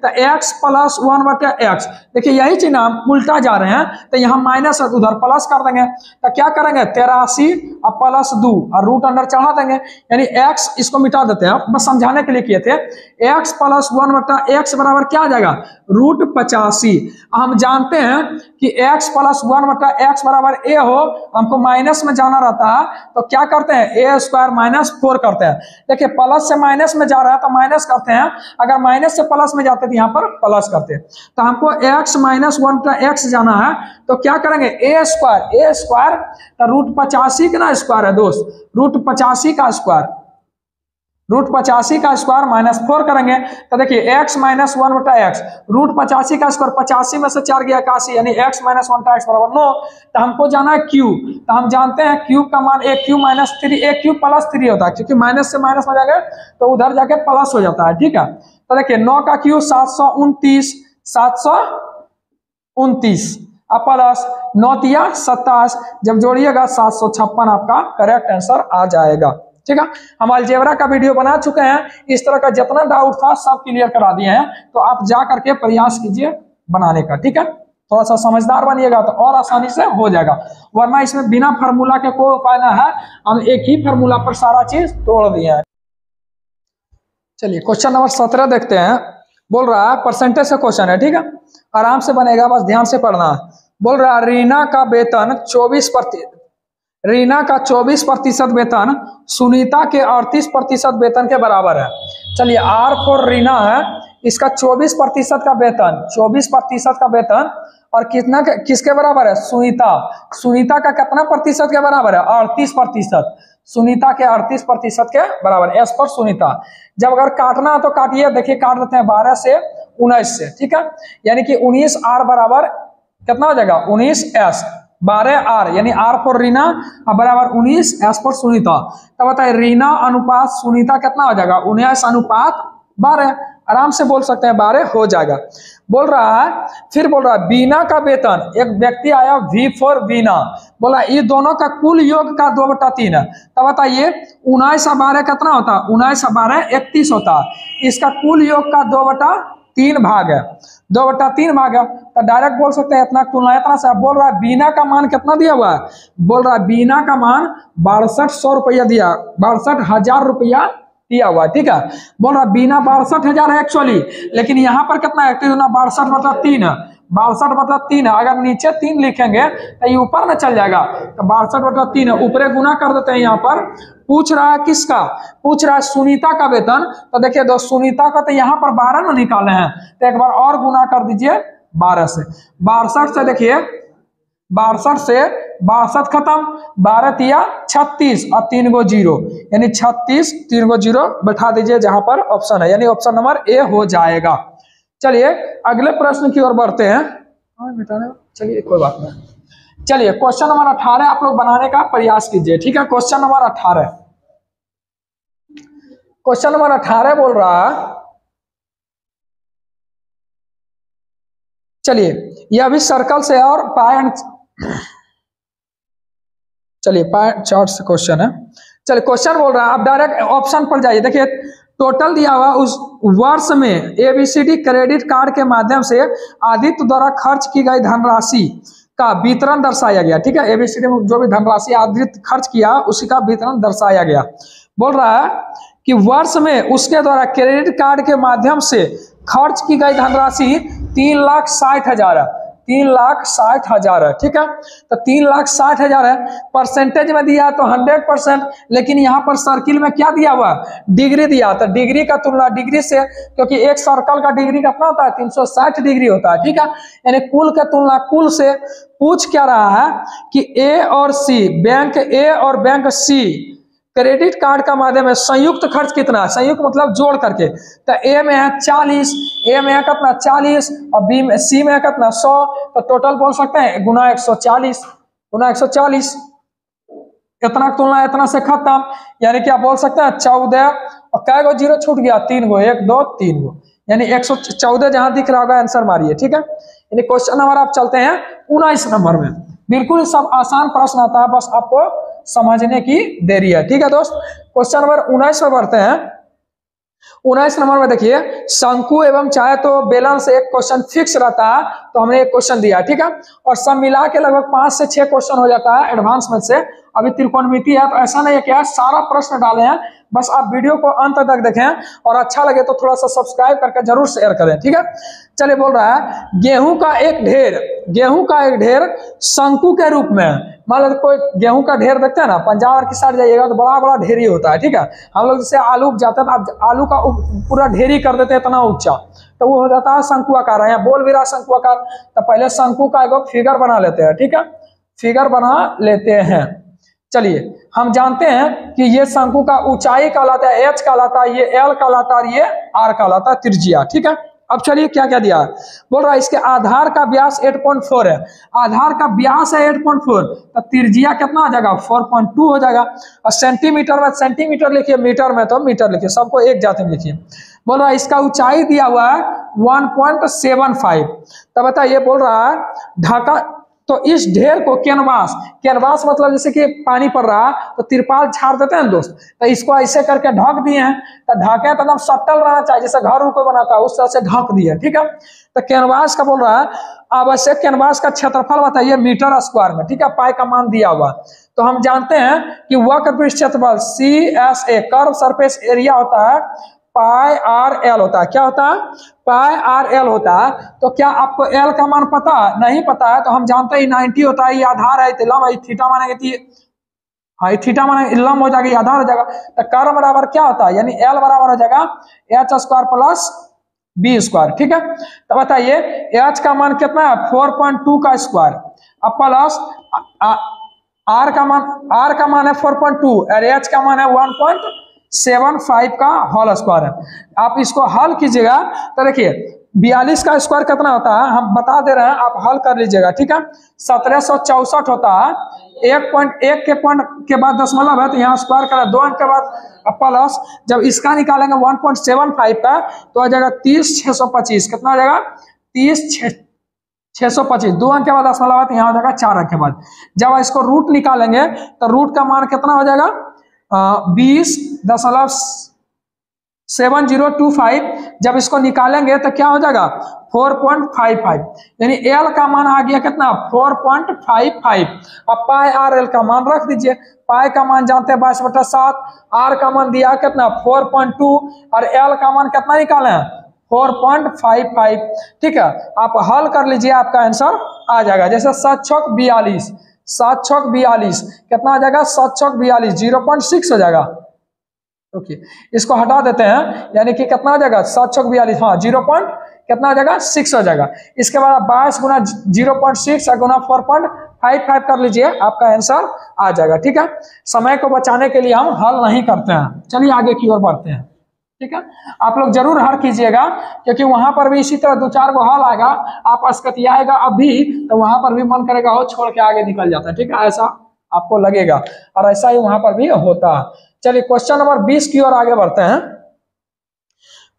तो x प्लस 1/x। देखिए यही चीज हम उल्टा जा रहे हैं, तो यहाँ माइनस उधर प्लस कर देंगे, तो क्या करेंगे 83 और प्लस 2 और रूट अंडर चढ़ा देंगे, यानी x इसको मिटा देते हैं, बस समझाने के लिए किए थे। x प्लस 1/x बराबर क्या आ जाएगा √85। हम जानते हैं कि x प्लस 1/x बराबर a हो, हमको माइनस में जाना रहता है तो क्या करते हैं a² -4 करते हैं। देखिए प्लस से माइनस में जा रहा है तो माइनस करते हैं, अगर माइनस से प्लस में जाते तो यहाँ पर प्लस करते हैं। तो हमको x माइनस 1/x जाना है तो क्या करेंगे a² तो √85 का स्क्वायर है दोस्त, √85 का स्क्वायर -4 करेंगे तो देखिए x माइनस 1/x, √85 का स्क्वायर 85 में से 4 गया 81, यानी x माइनस 1/x बराबर 9। तो हमको जाना है q, तो हम जानते हैं q का मान a³ माइनस 3, a³ प्लस 3 होता है, क्योंकि माइनस से माइनस में जाएगा तो उधर जाके प्लस हो जाता है। ठीक है, तो देखिए 9 का q 729 अब प्लस 9 27, जब जोड़िएगा 756 आपका करेक्ट आंसर आ जाएगा। ठीक है, हम अलजेब्रा का वीडियो बना चुके हैं, इस तरह का जितना डाउट था सब क्लियर करा दिए हैं, तो आप जा करके प्रयास कीजिए बनाने का। ठीक है, थोड़ा सा समझदार बनिएगा तो और आसानी से हो जाएगा, वरना इसमें बिना फार्मूला के कोई उपाय ना है, हम एक ही फार्मूला पर सारा चीज तोड़ दिए हैं। चलिए क्वेश्चन नंबर 17 देखते हैं। बोल रहा है परसेंटेज से क्वेश्चन है, ठीक है, आराम से बनेगा, बस ध्यान से पढ़ना। बोल रहा है रीना का वेतन 24% वेतन सुनीता के 38% वेतन के बराबर है। चलिए आर फॉर रीना है, इसका 24% का वेतन, 24% का वेतन, और कितना किसके बराबर है? सुनीता का कितना प्रतिशत के बराबर है? 38%। सुनीता के 38% के बराबर, एस पर सुनीता। जब अगर काटना है तो काटिए, देखिए काट देते हैं 12 से 19 से, ठीक है, यानी कि 19 आर बराबर कितना हो जाएगा? 19 एस, 12 आर, यानी आर फॉर रीना बराबर 19 एस फॉर सुनीता। तब बताइए रीना अनुपात सुनीता कितना हो जाएगा? 19 अनुपात 12, आराम से बोल सकते हैं 12 हो जाएगा। बोल रहा है, फिर बोल रहा है बीना का वेतन, एक व्यक्ति आया वी फॉर बीना, बोला ये दोनों का कुल योग का 2/3 है। तब बताइए 19 और 12 कितना होता है? 19 और 12 31 होता है, इसका कुल योग का 2/3 भाग है, 2/3 भाग है, तो डायरेक्ट बोल सकते हैं इतना तुलना इतना से। बोल रहा है बीना का मान कितना दिया हुआ है? बोल रहा है बीना का मान 6200 रुपया दिया, 62,000 रुपया दिया हुआ, ठीक है। बोल रहा बीना 62,000 है एक्चुअली, लेकिन यहाँ पर कितना है? 62/3 है, 62/3 है। अगर नीचे 3 लिखेंगे तो ये ऊपर में चल जाएगा, तो 62/3 है, ऊपरे गुना कर देते हैं। यहाँ पर पूछ रहा है किसका? पूछ रहा है सुनीता का वेतन, तो देखिए दोस्त सुनीता का तो यहाँ पर 12 में निकाले हैं, तो एक बार और गुना कर दीजिए 12 से। 62 से देखिए 62 से 62 खत्म, 12 तिया 36 और 3 गो 0, यानी 36, 3 गो 0 बैठा दीजिए जहां पर ऑप्शन है, यानी ऑप्शन नंबर ए हो जाएगा। चलिए अगले प्रश्न की ओर बढ़ते हैं। चलिए कोई बात नहीं, चलिए क्वेश्चन नंबर 18 आप लोग बनाने का प्रयास कीजिए, ठीक है। क्वेश्चन नंबर 18, क्वेश्चन नंबर 18 बोल रहा है, चलिए ये अभी सर्कल से और पाई एंड, चलिए पाई चार्ट से क्वेश्चन है। चलिए क्वेश्चन बोल रहा है, आप डायरेक्ट ऑप्शन पर जाइए, देखिए टोटल दिया हुआ उस वर्ष में एबीसीडी क्रेडिट कार्ड के माध्यम से आदित्य द्वारा खर्च की गई धनराशि का वितरण दर्शाया गया, ठीक है। एबीसीडी में जो भी धनराशि आदित्य खर्च किया उसी का वितरण दर्शाया गया। बोल रहा है कि वर्ष में उसके द्वारा क्रेडिट कार्ड के माध्यम से खर्च की गई धनराशि 3,60,000 है, 3,60,000 है, ठीक है। तो 3,60,000 है, परसेंटेज में दिया तो 100%, लेकिन यहाँ पर सर्किल में क्या दिया हुआ? डिग्री दिया, तो डिग्री का तुलना डिग्री से, क्योंकि एक सर्कल का डिग्री कितना होता है? 360 डिग्री होता है, ठीक है। यानी कुल का तुलना कुल से। पूछ क्या रहा है कि ए और सी, बैंक ए और बैंक सी क्रेडिट कार्ड का माध्यम है, संयुक्त खर्च कितना है? संयुक्त मतलब जोड़ करके, तो ए में है 40, ए में है कितना? 40, और बी में सी में है कितना? 100, तो टोटल बोल सकते हैं गुना 140, गुना 140, इतना तुलना इतना से खत्म, यानी कि आप बोल सकते हैं 14, और कै गो 0 छूट गया? 3 गो, 1 2 3 गो, यानी 114 जहां दिख रहा होगा आंसर मारिए, ठीक है। यानी क्वेश्चन नंबर आप चलते हैं 19 नंबर में, बिल्कुल सब आसान प्रश्न आता है, बस आपको समझने की देरी है, ठीक है दोस्त। क्वेश्चन नंबर 19 में बढ़ते हैं। 19 नंबर में देखिए शंकु एवं चाहे तो बेलन से एक क्वेश्चन फिक्स रहता है, तो हमने एक क्वेश्चन दिया, ठीक है, और सब मिला के लगभग 5 से 6 क्वेश्चन हो जाता है एडवांस में से। अभी त्रिकोणमिति है तो ऐसा नहीं है कि सारा प्रश्न डाले हैं, बस आप वीडियो को अंत तक देखें और अच्छा लगे तो थोड़ा सा सब्सक्राइब करके जरूर शेयर करें, ठीक है। चलिए बोल रहा है गेहूं का एक ढेर शंकु के रूप में, मान लो कोई गेहूं का ढेर देखते हैं ना, पंजाब की साइड जाइएगा तो बड़ा बड़ा ढेरी होता है, ठीक है। हम लोग जैसे आलू उपजाते हैं, आप आलू का पूरा ढेरी कर देते हैं इतना ऊंचा, तो वो हो जाता है शंकु आकार। यहाँ बोल भी रहा शंकु आकार, तो पहले शंकु का एक फिगर बना लेते हैं, ठीक है, फिगर बना लेते हैं। चलिए हम जानते हैं कि ये शंकु का ऊंचाई कहलाता है एच कहलाता है, ये एल कहलाता है और ये आर कहलाता है त्रिज्या, ठीक है। अब चलिए क्या क्या दिया है, बोल रहा है इसके आधार का व्यास 8.4 है, आधार का व्यास है 8.4, तो त्रिज्या कितना हो जाएगा? 4.2 हो जाएगा। और सेंटीमीटर में सेंटीमीटर लिखिए, मीटर में तो मीटर लिखिए, सबको एक जाति में लिखिए। बोल रहा है इसका ऊंचाई दिया हुआ है 1.75, तो बताइए बोल रहा है ढाका तो इस ढेर को कैनवास, कैनवास मतलब जैसे कि पानी पड़ रहा तो तिरपाल छाड़ देते हैं दोस्त, तो इसको ऐसे करके ढक दिए हैं। तो ढके तो एकदम सटल रहना चाहिए, जैसे घर को बनाता है उस तरह से ढक दिए, ठीक है। तो कैनवास का बोल रहा है, अब ऐसे कैनवास का क्षेत्रफल बताइए मीटर स्क्वायर में, ठीक है, पाई का मान दिया हुआ। तो हम जानते हैं कि वक्र पृष्ठ क्षेत्रफल CSA कर्व सरफेस एरिया होता है पाई आर एल होता है। क्या होता है? पाई आर एल होता है। तो क्या आपको एल का मान पता है? नहीं पता है तो हम जानते हैं 90 होता है, ये आधार है, थीटा मानेंगे, हाँ थीटा माने लंब हो जाएगा, आधार हो जाएगा। तो कर्व बराबर क्या होता है, यानी एल बराबर हो जाएगा H square plus B square, ठीक है। तो बताइए एच का मान कितना है 4.2 का स्क्वायर, अब प्लस आर का मान है 4.2 और एच का मान है 1.75 का होल स्क्वायर है। आप इसको हल कीजिएगा तो देखिए 42 का स्क्वायर कितना होता है हम बता दे रहे हैं, आप हल कर लीजिएगा, ठीक है। 1764 होता है, 1.1 के पॉइंट के बाद दशमलव है तो यहाँ स्क्वायर करा, 2 अंक के बाद प्लस, जब इसका निकालेंगे 1.75 का तो आ जाएगा 30,625, कितना आ जाएगा 30,625, 2 अंक के बाद दशमलव है तो यहाँ हो जाएगा 4 अंक के बाद। जब इसको रूट निकालेंगे तो रूट का मान कितना हो जाएगा 20.7025, जब इसको निकालेंगे तो क्या हो जाएगा 4.55, यानी एल का मान आ गया कितना 4.55। अब पाई आर एल का मान रख दीजिए, पाई का मान जानते हैं 22/7, आर का मान दिया कितना 4.2 और एल का मान कितना निकाले हैं 4.55, ठीक है। आप हल कर लीजिए आपका आंसर आ जाएगा, जैसे 7 छक 42, 7 छक 42 कितना आ जाएगा 7 छक 42 0.6 हो जाएगा। ओके इसको हटा देते हैं, यानी कि कितना हो जाएगा 7 छक 42, हाँ 0. कितना हो जाएगा 6 हो जाएगा। इसके बाद 22 गुना 0.6 गुना 4.55 कर लीजिए, आपका आंसर आ जाएगा, ठीक है। समय को बचाने के लिए हम हल नहीं करते हैं, चलिए आगे की ओर बढ़ते हैं, ठीक है। आप लोग जरूर हल कीजिएगा क्योंकि वहां पर भी इसी तरह 2-4 को हल आएगा, आप अस्कतियाएगा अभी तो वहां पर भी मन करेगा हो छोड़ के आगे निकल जाता है, ठीक है, ऐसा आपको लगेगा और ऐसा ही वहां पर भी होता है। चलिए क्वेश्चन नंबर 20 की ओर आगे बढ़ते हैं।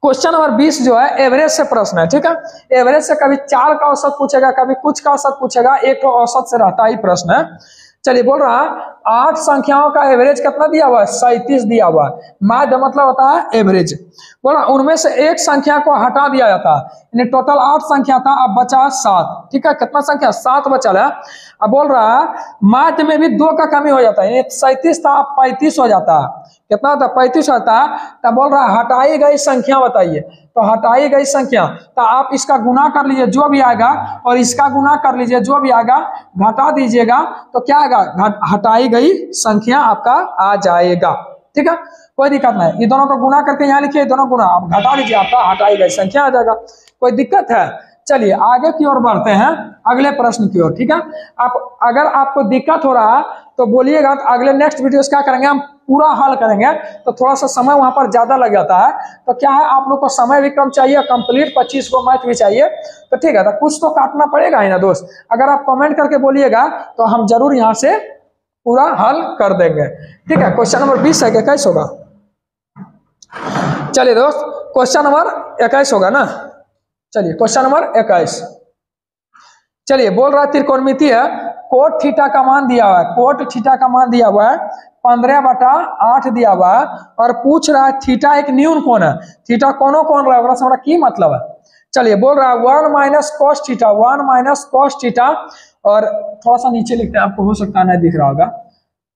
क्वेश्चन नंबर 20 जो है एवरेज से प्रश्न है, ठीक है। एवरेज से कभी 4 का औसत पूछेगा, कभी कुछ का औसत पूछेगा, एक तो औसत से रहता ही प्रश्न है। चलिए बोल रहा है 8 संख्याओं का एवरेज कितना दिया हुआ है 37 दिया हुआ है। माध्य मतलब होता है एवरेज। बोल रहा उनमें से एक संख्या को हटा दिया जाता है, यानी टोटल 8 संख्या था, अब बचा 7, ठीक है। कितना संख्या 7 बचा है। अब बोल रहा है माध्य में भी 2 का कमी हो जाता है, 37 था अब 35 हो जाता है, कितना होता है 35 होता है। तब बोल रहा है हटाई गई संख्या बताइए, तो हटाई गई संख्या तो आप इसका गुना कर लीजिए जो भी आएगा और इसका गुना कर लीजिए जो भी आएगा, घटा दीजिएगा तो क्या आएगा हटाई गई संख्या आपका आ जाएगा, ठीक है, कोई दिक्कत नहीं। ये दोनों का गुना करके यहाँ लिखिए, दोनों गुना आप घटा लीजिए, आपका हटाई गई संख्या आ जाएगा, कोई दिक्कत है। चलिए आगे की ओर बढ़ते हैं, अगले प्रश्न की ओर, ठीक है। आप अगर आपको दिक्कत हो रहा है तो बोलिएगा, तो अगले नेक्स्ट वीडियोस क्या करेंगे हम पूरा हल करेंगे, तो थोड़ा सा समय वहां पर ज्यादा लग जाता है, तो क्या है आप लोग को समय भी कम चाहिए, कंप्लीट 25 को मैथ भी चाहिए, तो ठीक है, तो कुछ तो काटना पड़ेगा ही ना दोस्त। अगर आप कमेंट करके बोलिएगा तो हम जरूर यहाँ से पूरा हल कर देंगे, ठीक है। क्वेश्चन नंबर 20 है, 21 होगा। चलिए दोस्त क्वेश्चन नंबर 21 होगा ना। चलिए क्वेश्चन नंबर 21, चलिए बोल रहा है त्रिकोणमिति है, कोट थीटा का मान दिया हुआ है, कोट थीटा का मान दिया हुआ है 15/8 दिया हुआ है और पूछ रहा है थीटा एक न्यून कोण है, थीटा कोनो कोण रहा है, हमारा की मतलब है। चलिए बोल रहा है 1 minus cos theta, 1 minus cos theta, और थोड़ा सा नीचे लिखते हैं, आपको हो सकता है नहीं दिख रहा होगा,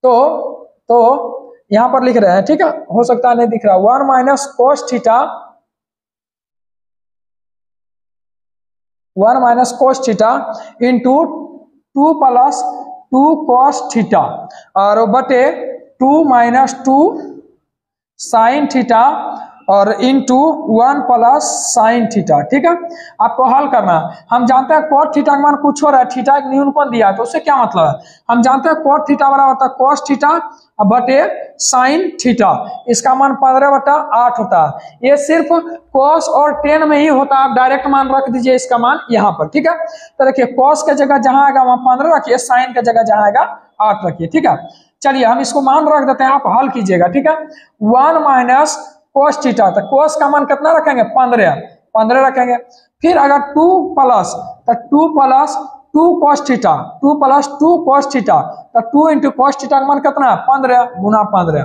तो यहां पर लिख रहे हैं, ठीक है, हो सकता है नहीं दिख रहा, 1 minus cos theta, 1 minus cos theta into 2 plus 2 cos theta और बटे 2 माइनस 2 साइन थीटा और इंटू 1 प्लस साइन थीटा, ठीक है। आपको हल करना है। हम जानते हैं कोट थीटा का मान कुछ हो रहा है, थीटा एक न्यून कोण दिया है, तो उससे क्या मतलब है, हम जानते हैं कोट थीटा बराबर होता है कॉस थीटा बटे साइन थीटा, इसका मान 15/8 होता है। ये सिर्फ कॉस और टेन में ही होता है, आप डायरेक्ट मान रख दीजिए इसका मान यहाँ पर, ठीक है। तो देखिए कॉस के जगह जहां आएगा वहां 15 रखिए, साइन के जगह जहां आएगा 8 रखिए, ठीक है। चलिए हम इसको मान रख देते हैं, आप हल कीजिएगा, ठीक है। 1 माइनस कोस थीटा, तो कोस का मान कितना रखेंगे 15 रखेंगे, फिर अगर 2 प्लस तो 2 plus 2 cos theta, 2 plus 2 cos theta, तो 2 इंटू कॉस थीटा का मान कितना है 15 गुना 15।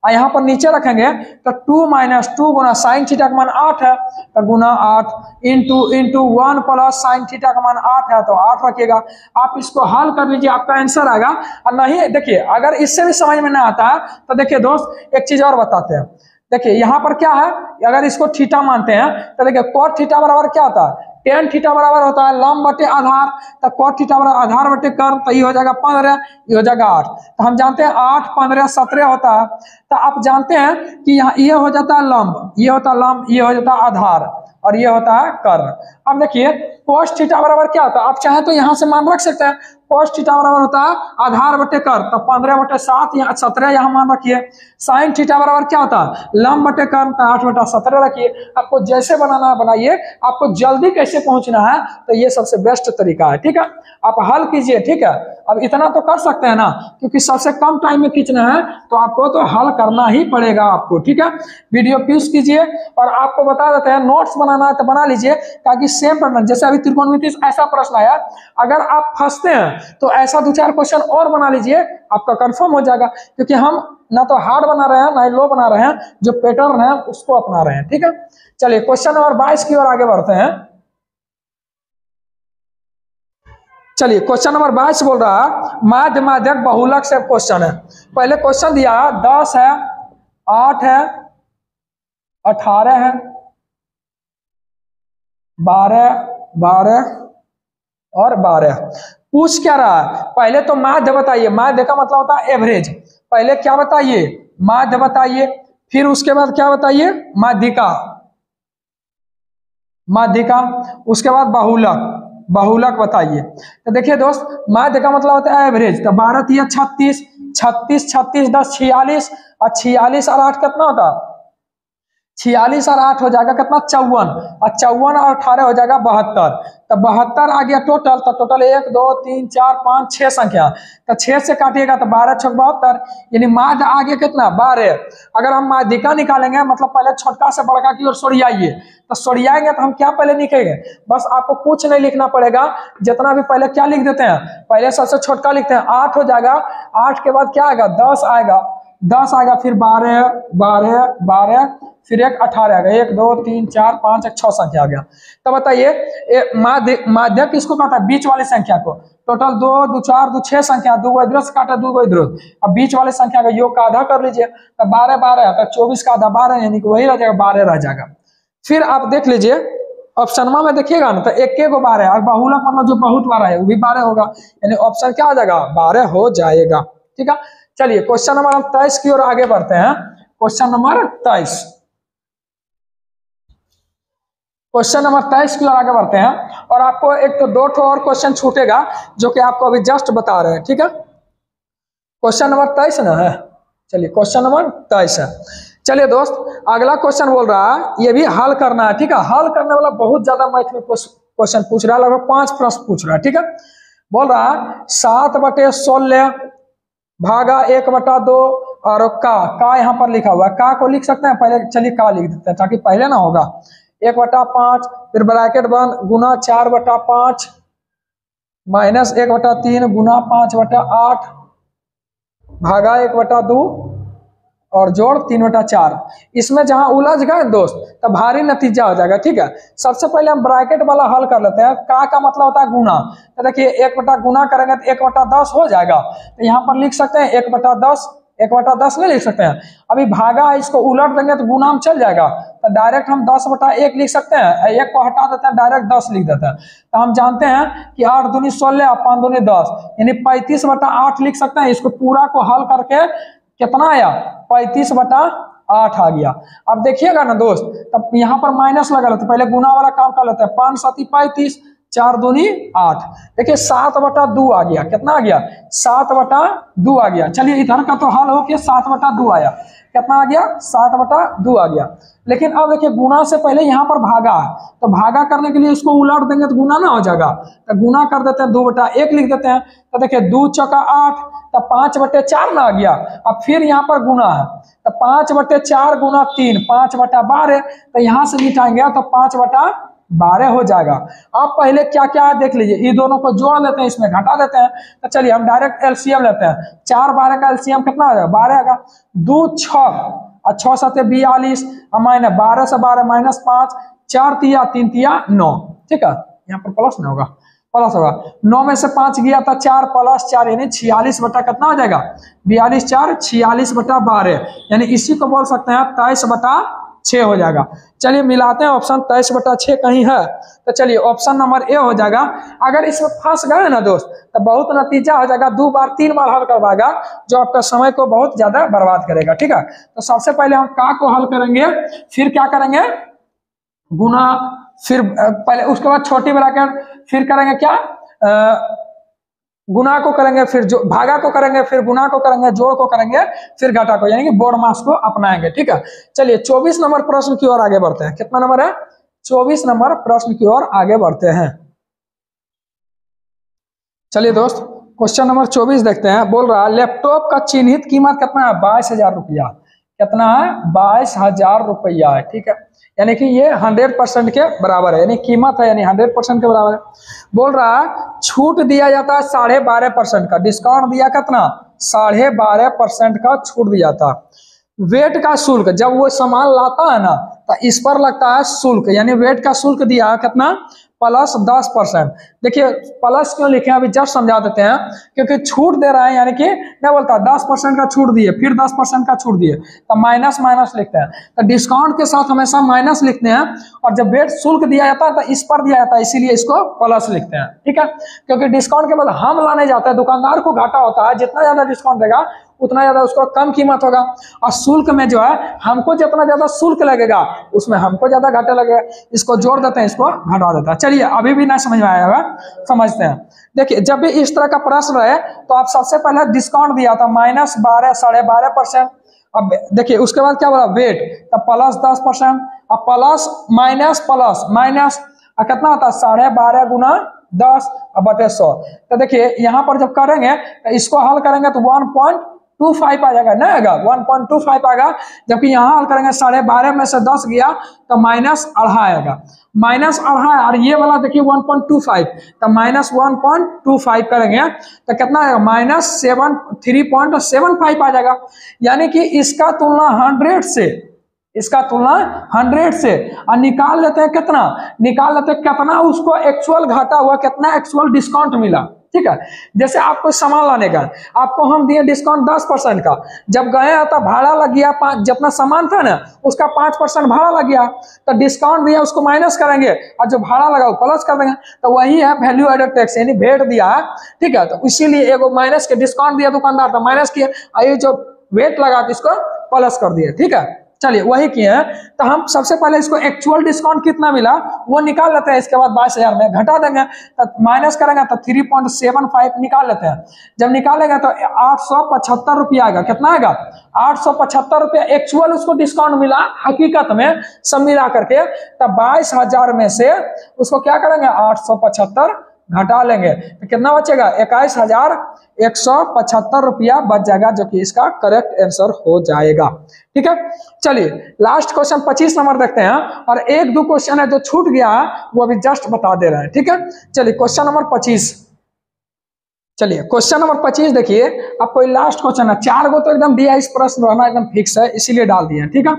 और यहाँ पर नीचे रखेंगे तो 2 माइनस 2 गुना साइन थीटा का मान 8 है तो गुना 8 इंटू 1 प्लस साइन थीटा का मान 8 है तो 8 रखिएगा। आप इसको हल कर लीजिए, आपका आंसर आएगा। और नहीं देखिए अगर इससे भी समझ में ना आता है तो देखिए दोस्त एक चीज और बताते हैं। देखिए यहाँ पर क्या है, अगर इसको थीटा मानते हैं तो देखिए cot थीटा बराबर क्या होता है, tan थीटा बराबर होता है लंब बटे आधार, तो cot थीटा बराबर आधार बटे कर्व, तो ये हो जाएगा 15, ये हो जाएगा 8। तो हम जानते हैं 8 15 17 होता है। तो आप जानते हैं कि यहाँ ये हो जाता है लंब, ये होता है लंब, ये हो जाता है आधार और ये होता है कर्व। अब देखिए cos थीटा बराबर क्या होता है, आप चाहे तो यहाँ से मान रख सकते हैं। cos थीटा बराबर होता है आधार बटे कर्व, तो 15 बटे 7 यहाँ 17 यहाँ मान रखिए। साइन थीटा बराबर क्या होता है लंब बटे कर्व, तो 8 बटा 17 रखिए। आपको जैसे बनाना है बनाइए, आपको जल्दी कैसे पहुंचना है तो ये सबसे बेस्ट तरीका है, ठीक है। आप हल कीजिए, ठीक है। अब इतना तो कर सकते हैं ना, क्योंकि सबसे कम टाइम में खींचना है तो आपको तो हल करना ही पड़ेगा आपको, ठीक है। वीडियो पॉज कीजिए और आपको बता देते हैं नोट्स बनाना है तो बना लीजिए, ताकि सेम पैटर्न जैसे अभी त्रिकोणमिति ऐसा प्रश्न आया, अगर आप फंसते हैं तो ऐसा 2-4 क्वेश्चन और बना लीजिए, आपका कंफर्म हो जाएगा। क्योंकि हम ना तो हार्ड बना रहे हैं ना ही लो बना रहे हैं, जो पैटर्न है उसको अपना रहे हैं, ठीक है। चलिए क्वेश्चन नंबर 22 की ओर आगे बढ़ते हैं। चलिए क्वेश्चन नंबर 22 बोल रहा है माध्य माध्यक बहुलक से क्वेश्चन है। पहले क्वेश्चन दिया 10 है, 8 है, 18 है, 12 12 और 12। पूछ क्या रहा है, पहले तो माध्य बताइए। माध्य का मतलब होता है एवरेज। पहले क्या बताइए माध्य बताइए, फिर उसके बाद क्या बताइए माध्यिका, माध्यिका, उसके बाद बहुलक, बहुलक बताइए। तो देखिए दोस्त माध्य का मतलब होता है एवरेज, तो 12 3 36, 36 36 10 46 और 46 और 8 कितना होता है 46 और 8 हो जाएगा कितना 54 और 54 और 18 हो जाएगा 72। तो 72 आ गया टोटल, तो टोटल 1 2 3 4 5 6 संख्या, तो 6 से काटिएगा तो 12 6 72, यानी माध्य आ गया कितना 12। अगर हम माध्यिका निकालेंगे मतलब पहले छोटका से बड़का की ओर सरियाइए, तो सरियाएंगे तो हम क्या पहले लिखेंगे, बस आपको कुछ नहीं लिखना पड़ेगा, जितना भी पहले क्या लिख देते हैं, पहले सबसे छोटका लिखते हैं 8 हो जाएगा, 8 के बाद क्या आएगा 10 आएगा, 10 आएगा, फिर 12 12 12, फिर एक 18 आ गया, 1 2 3 4 5 एक 6 संख्या आ गया। तो बताइए माध्य किसको कहता है बीच वाली संख्या को। टोटल 2 2 4 2 6 संख्या, 2 इधर से काटा 2 इधर। अब बीच वाले संख्या का योग का आधा कर लीजिए, तो 12 12 तो 24 का आधा 12, यानी कि वही रह जाएगा 12 रह जाएगा। फिर आप देख लीजिए ऑप्शन में देखिएगा ना, तो 1 को 12 और बहुलक मतलब जो बहुत बार है वो भी 12 होगा, यानी ऑप्शन क्या आ जाएगा 12 हो जाएगा, ठीक है। चलिए क्वेश्चन नंबर 23 की ओर आगे बढ़ते हैं। क्वेश्चन नंबर 23, क्वेश्चन नंबर 23 की ओर आगे बढ़ते हैं। और आपको एक तो 2 और क्वेश्चन छूटेगा जो कि आपको अभी जस्ट बता रहे हैं, ठीक है। क्वेश्चन नंबर 23 ना है, चलिए क्वेश्चन नंबर 23 है। चलिए दोस्त अगला क्वेश्चन बोल रहा है, ये भी हल करना है, ठीक है। हल करने वाला बहुत ज्यादा मैथ में क्वेश्चन पूछ रहा है, लगभग 5 प्रश्न पूछ रहा है, ठीक है। बोल रहा है 7/16 भागा 1/2 और का यहाँ पर लिखा हुआ है, का को लिख सकते हैं पहले, चलिए का लिख देते हैं ताकि पहले ना होगा 1/5, फिर ब्रैकेट बंद गुना 4/5 माइनस 1/3 गुना 5/8 भागा 1/2 और जोड़ 3/4। इसमें जहां उलझ गए दोस्त तो भारी नतीजा हो जाएगा, ठीक है। सबसे पहले हम ब्रैकेट वाला हल कर लेते हैं। का मतलब होता है गुना, तो देखिए 1 गुना करेंगे तो 1/10 हो जाएगा, तो यहाँ पर लिख सकते हैं 1/10, 1/10 नहीं लिख सकते हैं। अभी भागा इसको उलट देंगे तो गुना में चल जाएगा, तो डायरेक्ट हम 10/1 लिख सकते हैं, 1 को हटा देते हैं डायरेक्ट 10 लिख देते हैं। तो हम जानते हैं कि 8 दूनी 16 5 दूनी 10, यानी 35/8 लिख सकते हैं। इसको पूरा को हल करके कितना आया 35/8 आ गया। अब देखिएगा ना दोस्त, तब यहाँ पर माइनस लगा लेते, पहले गुना वाला काम कर लेते हैं। 5 7 35, 4 दूनी 8, देखिए 7/2 आ गया, कितना आ गया 7/2 आ गया। चलिए इधर का तो हल हो के 7/2 आया, कितना आ गया 7/2 आ गया। लेकिन अब देखिए गुना से पहले यहाँ पर भागा है, तो भागा करने के लिए इसको उलट देंगे तो गुना ना हो जाएगा, तो गुना कर देते हैं 2/1 लिख देते हैं। तो देखिए 2 चौका 8, तो 5/4 ना आ गया। अब फिर यहाँ पर गुना है, तो 5/4 गुना 3 5/12, तो यहाँ से मिटाएंगे तो 5/4 12 हो जाएगा। अब पहले क्या क्या है देख लीजिए, ये दोनों को जोड़ लेते हैं, इसमें घटा देते हैं। तो चलिए हम डायरेक्ट एलसीएम लेते हैं। 4 12 का एलसीएम कितना आ जाएगा? 12 आएगा। 2 6 और 6 7 42 और माइनस 12 से 12 माइनस 5, 4 तिया 3 तिया 9। ठीक है, यहाँ पर प्लस नहीं होगा, प्लस होगा। 9 में से 5 गया था, 4 प्लस 4 यानी 46 बटा कितना हो जाएगा? 42 4 46 बटा 12, यानी इसी को बोल सकते हैं 23 बटा 6 हो जाएगा। चलिए मिलाते हैं, ऑप्शन 23 बटा 6 कहीं है तो चलिए ऑप्शन नंबर ए हो जाएगा। अगर इसमें फंस गए ना दोस्त तो बहुत नतीजा हो जाएगा, 2 बार 3 बार हल करवाएगा, जो आपका समय को बहुत ज्यादा बर्बाद करेगा। ठीक है, तो सबसे पहले हम का को हल करेंगे, फिर क्या करेंगे? गुना, फिर पहले उसके बाद छोटी ब्रैकेट, फिर करेंगे क्या? गुना को करेंगे, फिर जो भागा को करेंगे, फिर गुना को करेंगे, जोड़ को करेंगे, फिर घटा को, यानी कि बोर्ड मास को अपनाएंगे। ठीक है, चलिए 24 नंबर प्रश्न की ओर आगे बढ़ते हैं। कितना नंबर है? 24 नंबर प्रश्न की ओर आगे बढ़ते हैं। चलिए दोस्त क्वेश्चन नंबर 24 देखते हैं। बोल रहा है लैपटॉप का चिन्हित कीमत कितना है? 22,000 रुपया। कितना है? 22,000 रुपया है। ठीक है, यानी कि ये 100% के बराबर है, यानी कीमत है यानी 100% के बराबर है। बोल रहा है छूट दिया जाता है 12.5% का, डिस्काउंट दिया कितना? 12.5% का छूट दिया था। वेट का शुल्क, जब वो सामान लाता है ना तो इस पर लगता है शुल्क, यानी वेट का शुल्क दिया है कितना? प्लस 10%। देखिए प्लस क्यों लिखे अभी जस्ट समझा देते हैं, क्योंकि छूट दे रहा है, यानी कि क्या बोलता है 10% का छूट दिए, फिर 10% का छूट दिए, तो माइनस माइनस लिखते हैं। तो डिस्काउंट के साथ हमेशा माइनस लिखते हैं, और जब वेट शुल्क दिया जाता है तो इस पर दिया जाता है, इसीलिए इसको प्लस लिखते हैं। ठीक है, क्योंकि डिस्काउंट के बाद हम लाने जाते हैं, दुकानदार को घाटा होता है, जितना ज्यादा डिस्काउंट देगा उतना ज्यादा उसको कम कीमत होगा, और शुल्क में जो है हमको जितना ज्यादा शुल्क लगेगा उसमें हमको ज्यादा घाटा लगेगा। इसको जोड़ देते हैं, इसको घटा देता है। चलिए अभी भी ना समझ में आया होगा, समझते हैं। देखिए जब भी इस तरह का प्रश्न रहे तो आप सबसे पहले डिस्काउंट दिया था -12 12.5%। अब देखिए उसके बाद क्या बोला? वेट, तब प्लस 10%, अब प्लस माइनस प्लस माइनस, कितना होता है? 12.5 गुना 10 बटे 100। तो देखिए यहाँ पर जब करेंगे तो इसको हल करेंगे तो 1.25 आ जाएगा, नहीं आएगा? 1.25 आएगा, जबकि यहाँ हल करेंगे 12.5 में से 10 गया तो -2.5 आएगा, -2.5, और ये वाला देखिए 1.25, तो -1.25 करेंगे तो कितना आएगा? -3.75 आ जाएगा। यानी कि इसका तुलना 100 से, इसका तुलना 100 से, और निकाल लेते हैं कितना? निकाल लेते हैं कितना उसको एक्चुअल घाटा हुआ, कितना एक्चुअल डिस्काउंट मिला। ठीक है, जैसे आपको सामान लाने का, आपको हम दिए डिस्काउंट 10% का, जब गए तो भाड़ा लग गया 5, जितना सामान था ना उसका 5% भाड़ा लग गया, तो डिस्काउंट दिया उसको माइनस करेंगे, और जो भाड़ा लगा वो प्लस कर देंगे, तो वही है वैल्यू एडेड टैक्स, यानी वेट दिया है। ठीक है, तो इसीलिए एगो माइनस के डिस्काउंट दिया दुकानदार, तो माइनस किया, और ये जो वेट लगा इसको प्लस कर दिया। ठीक है, चलिए वही किए हैं। तो हम सबसे पहले इसको एक्चुअल डिस्काउंट कितना मिला वो निकाल लेते हैं, इसके बाद 22,000 में घटा देंगे, तो माइनस करेंगे तो 3.75 निकाल लेते हैं। जब निकालेंगे तो 875 रुपया आएगा। कितना आएगा? 875 रुपया एक्चुअल उसको डिस्काउंट मिला हकीकत में, सब मिला करके। तब 22,000 में से उसको क्या करेंगे? 875 घटा लेंगे तो कितना बचेगा? 21,175 रुपया बच जाएगा, जो कि इसका करेक्ट आंसर हो जाएगा। ठीक है, चलिए लास्ट क्वेश्चन 25 नंबर देखते हैं, और 1-2 क्वेश्चन है जो छूट गया है वो अभी जस्ट बता दे रहे हैं। ठीक है, चलिए क्वेश्चन नंबर 25, चलिए क्वेश्चन नंबर 25 देखिए, अब कोई लास्ट क्वेश्चन है, 4 गो तो एकदम दिया, इस प्रश्न रहना एकदम फिक्स है, इसीलिए डाल दिया। ठीक है,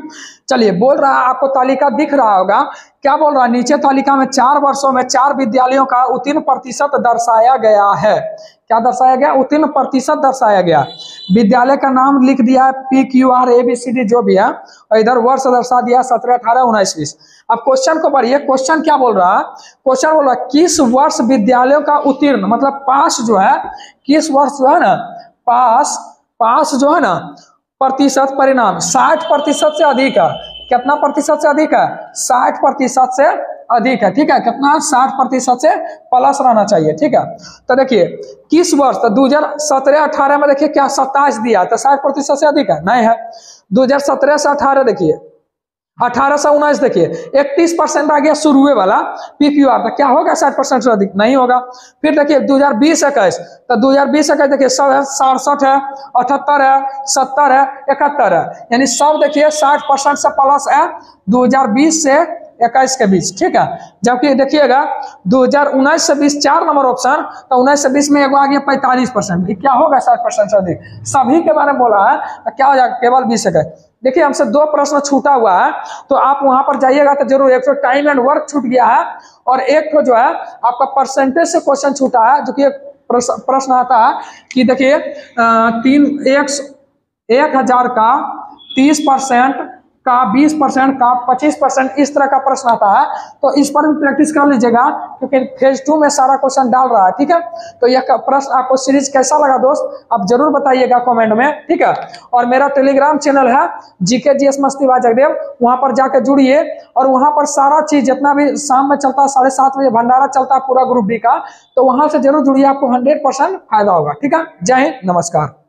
चलिए बोल रहा है, आपको तालिका दिख रहा होगा, क्या बोल रहा है? नीचे तालिका में 4 वर्षों में 4 विद्यालयों का उत्तीर्ण प्रतिशत दर्शाया गया है। क्या दर्शाया गया? उत्तीर्ण प्रतिशत दर्शाया गया। विद्यालय का नाम लिख दिया है PQR ABCD जो भी है, और इधर वर्ष दर्शा दिया 17 18 19 20। अब क्वेश्चन को पढ़िए, क्वेश्चन क्या बोल रहा है? क्वेश्चन बोल रहा है किस वर्ष विद्यालयों का उत्तीर्ण, मतलब पास जो है, किस वर्ष जो है ना पास जो है ना प्रतिशत परिणाम 60% से अधिक है। कितना प्रतिशत से अधिक है? 60% से अधिक है। ठीक है, कितना? 60% से प्लस रहना चाहिए। ठीक है, तो देखिए किस वर्ष, तो 2017-18 में देखिए क्या 27 दिया, तो 60% से अधिक है? नहीं है। 2017 से 18 देखिए, 18 से 19 देखिए 31% आ गया शुरुए वाला PQR, तो क्या होगा? 60% से अधिक नहीं होगा। फिर देखिए 2020-21, तो 2020-21 देखिए 67 है, 78 है, 70 है, 71 है, यानी सब देखिए 60% से प्लस है 2020 से 21 के बीच, ठीक है। जबकि देखिएगा 2019 से 20 4 नंबर ऑप्शन, तो 19 से 20 में एगो आ गया 45%, क्या होगा 60% से अधिक, सभी के बारे में बोला है तो क्या हो जाएगा, केवल 20 सेकंड। देखिए हमसे 2 प्रश्न छूटा हुआ है, तो आप वहां पर जाइएगा तो जरूर, एक तो टाइम एंड वर्क छूट गया है, और एक तो जो है आपका परसेंटेज से क्वेश्चन छूटा है, जो कि प्रश्न आता है कि देखिए 1,000 का 30% का 20% का 25%, इस तरह का प्रश्न आता है। तो इस पर भी प्रैक्टिस कर लीजिएगा, क्योंकि फेज 2 में सारा क्वेश्चन डाल रहा है, ठीक है। तो यह प्रश्न आपको सीरीज कैसा लगा दोस्त, आप जरूर बताइएगा कमेंट में, ठीक है। और मेरा टेलीग्राम चैनल है जीके जीएस मस्ती बाय जगदेव, वहां पर जाकर जुड़िए, और वहां पर सारा चीज जितना भी शाम में चलता है 7:30 बजे भंडारा चलता है पूरा ग्रुप डी का, तो वहां से जरूर जुड़िए, आपको 100% फायदा होगा, ठीक है। जय हिंद, नमस्कार।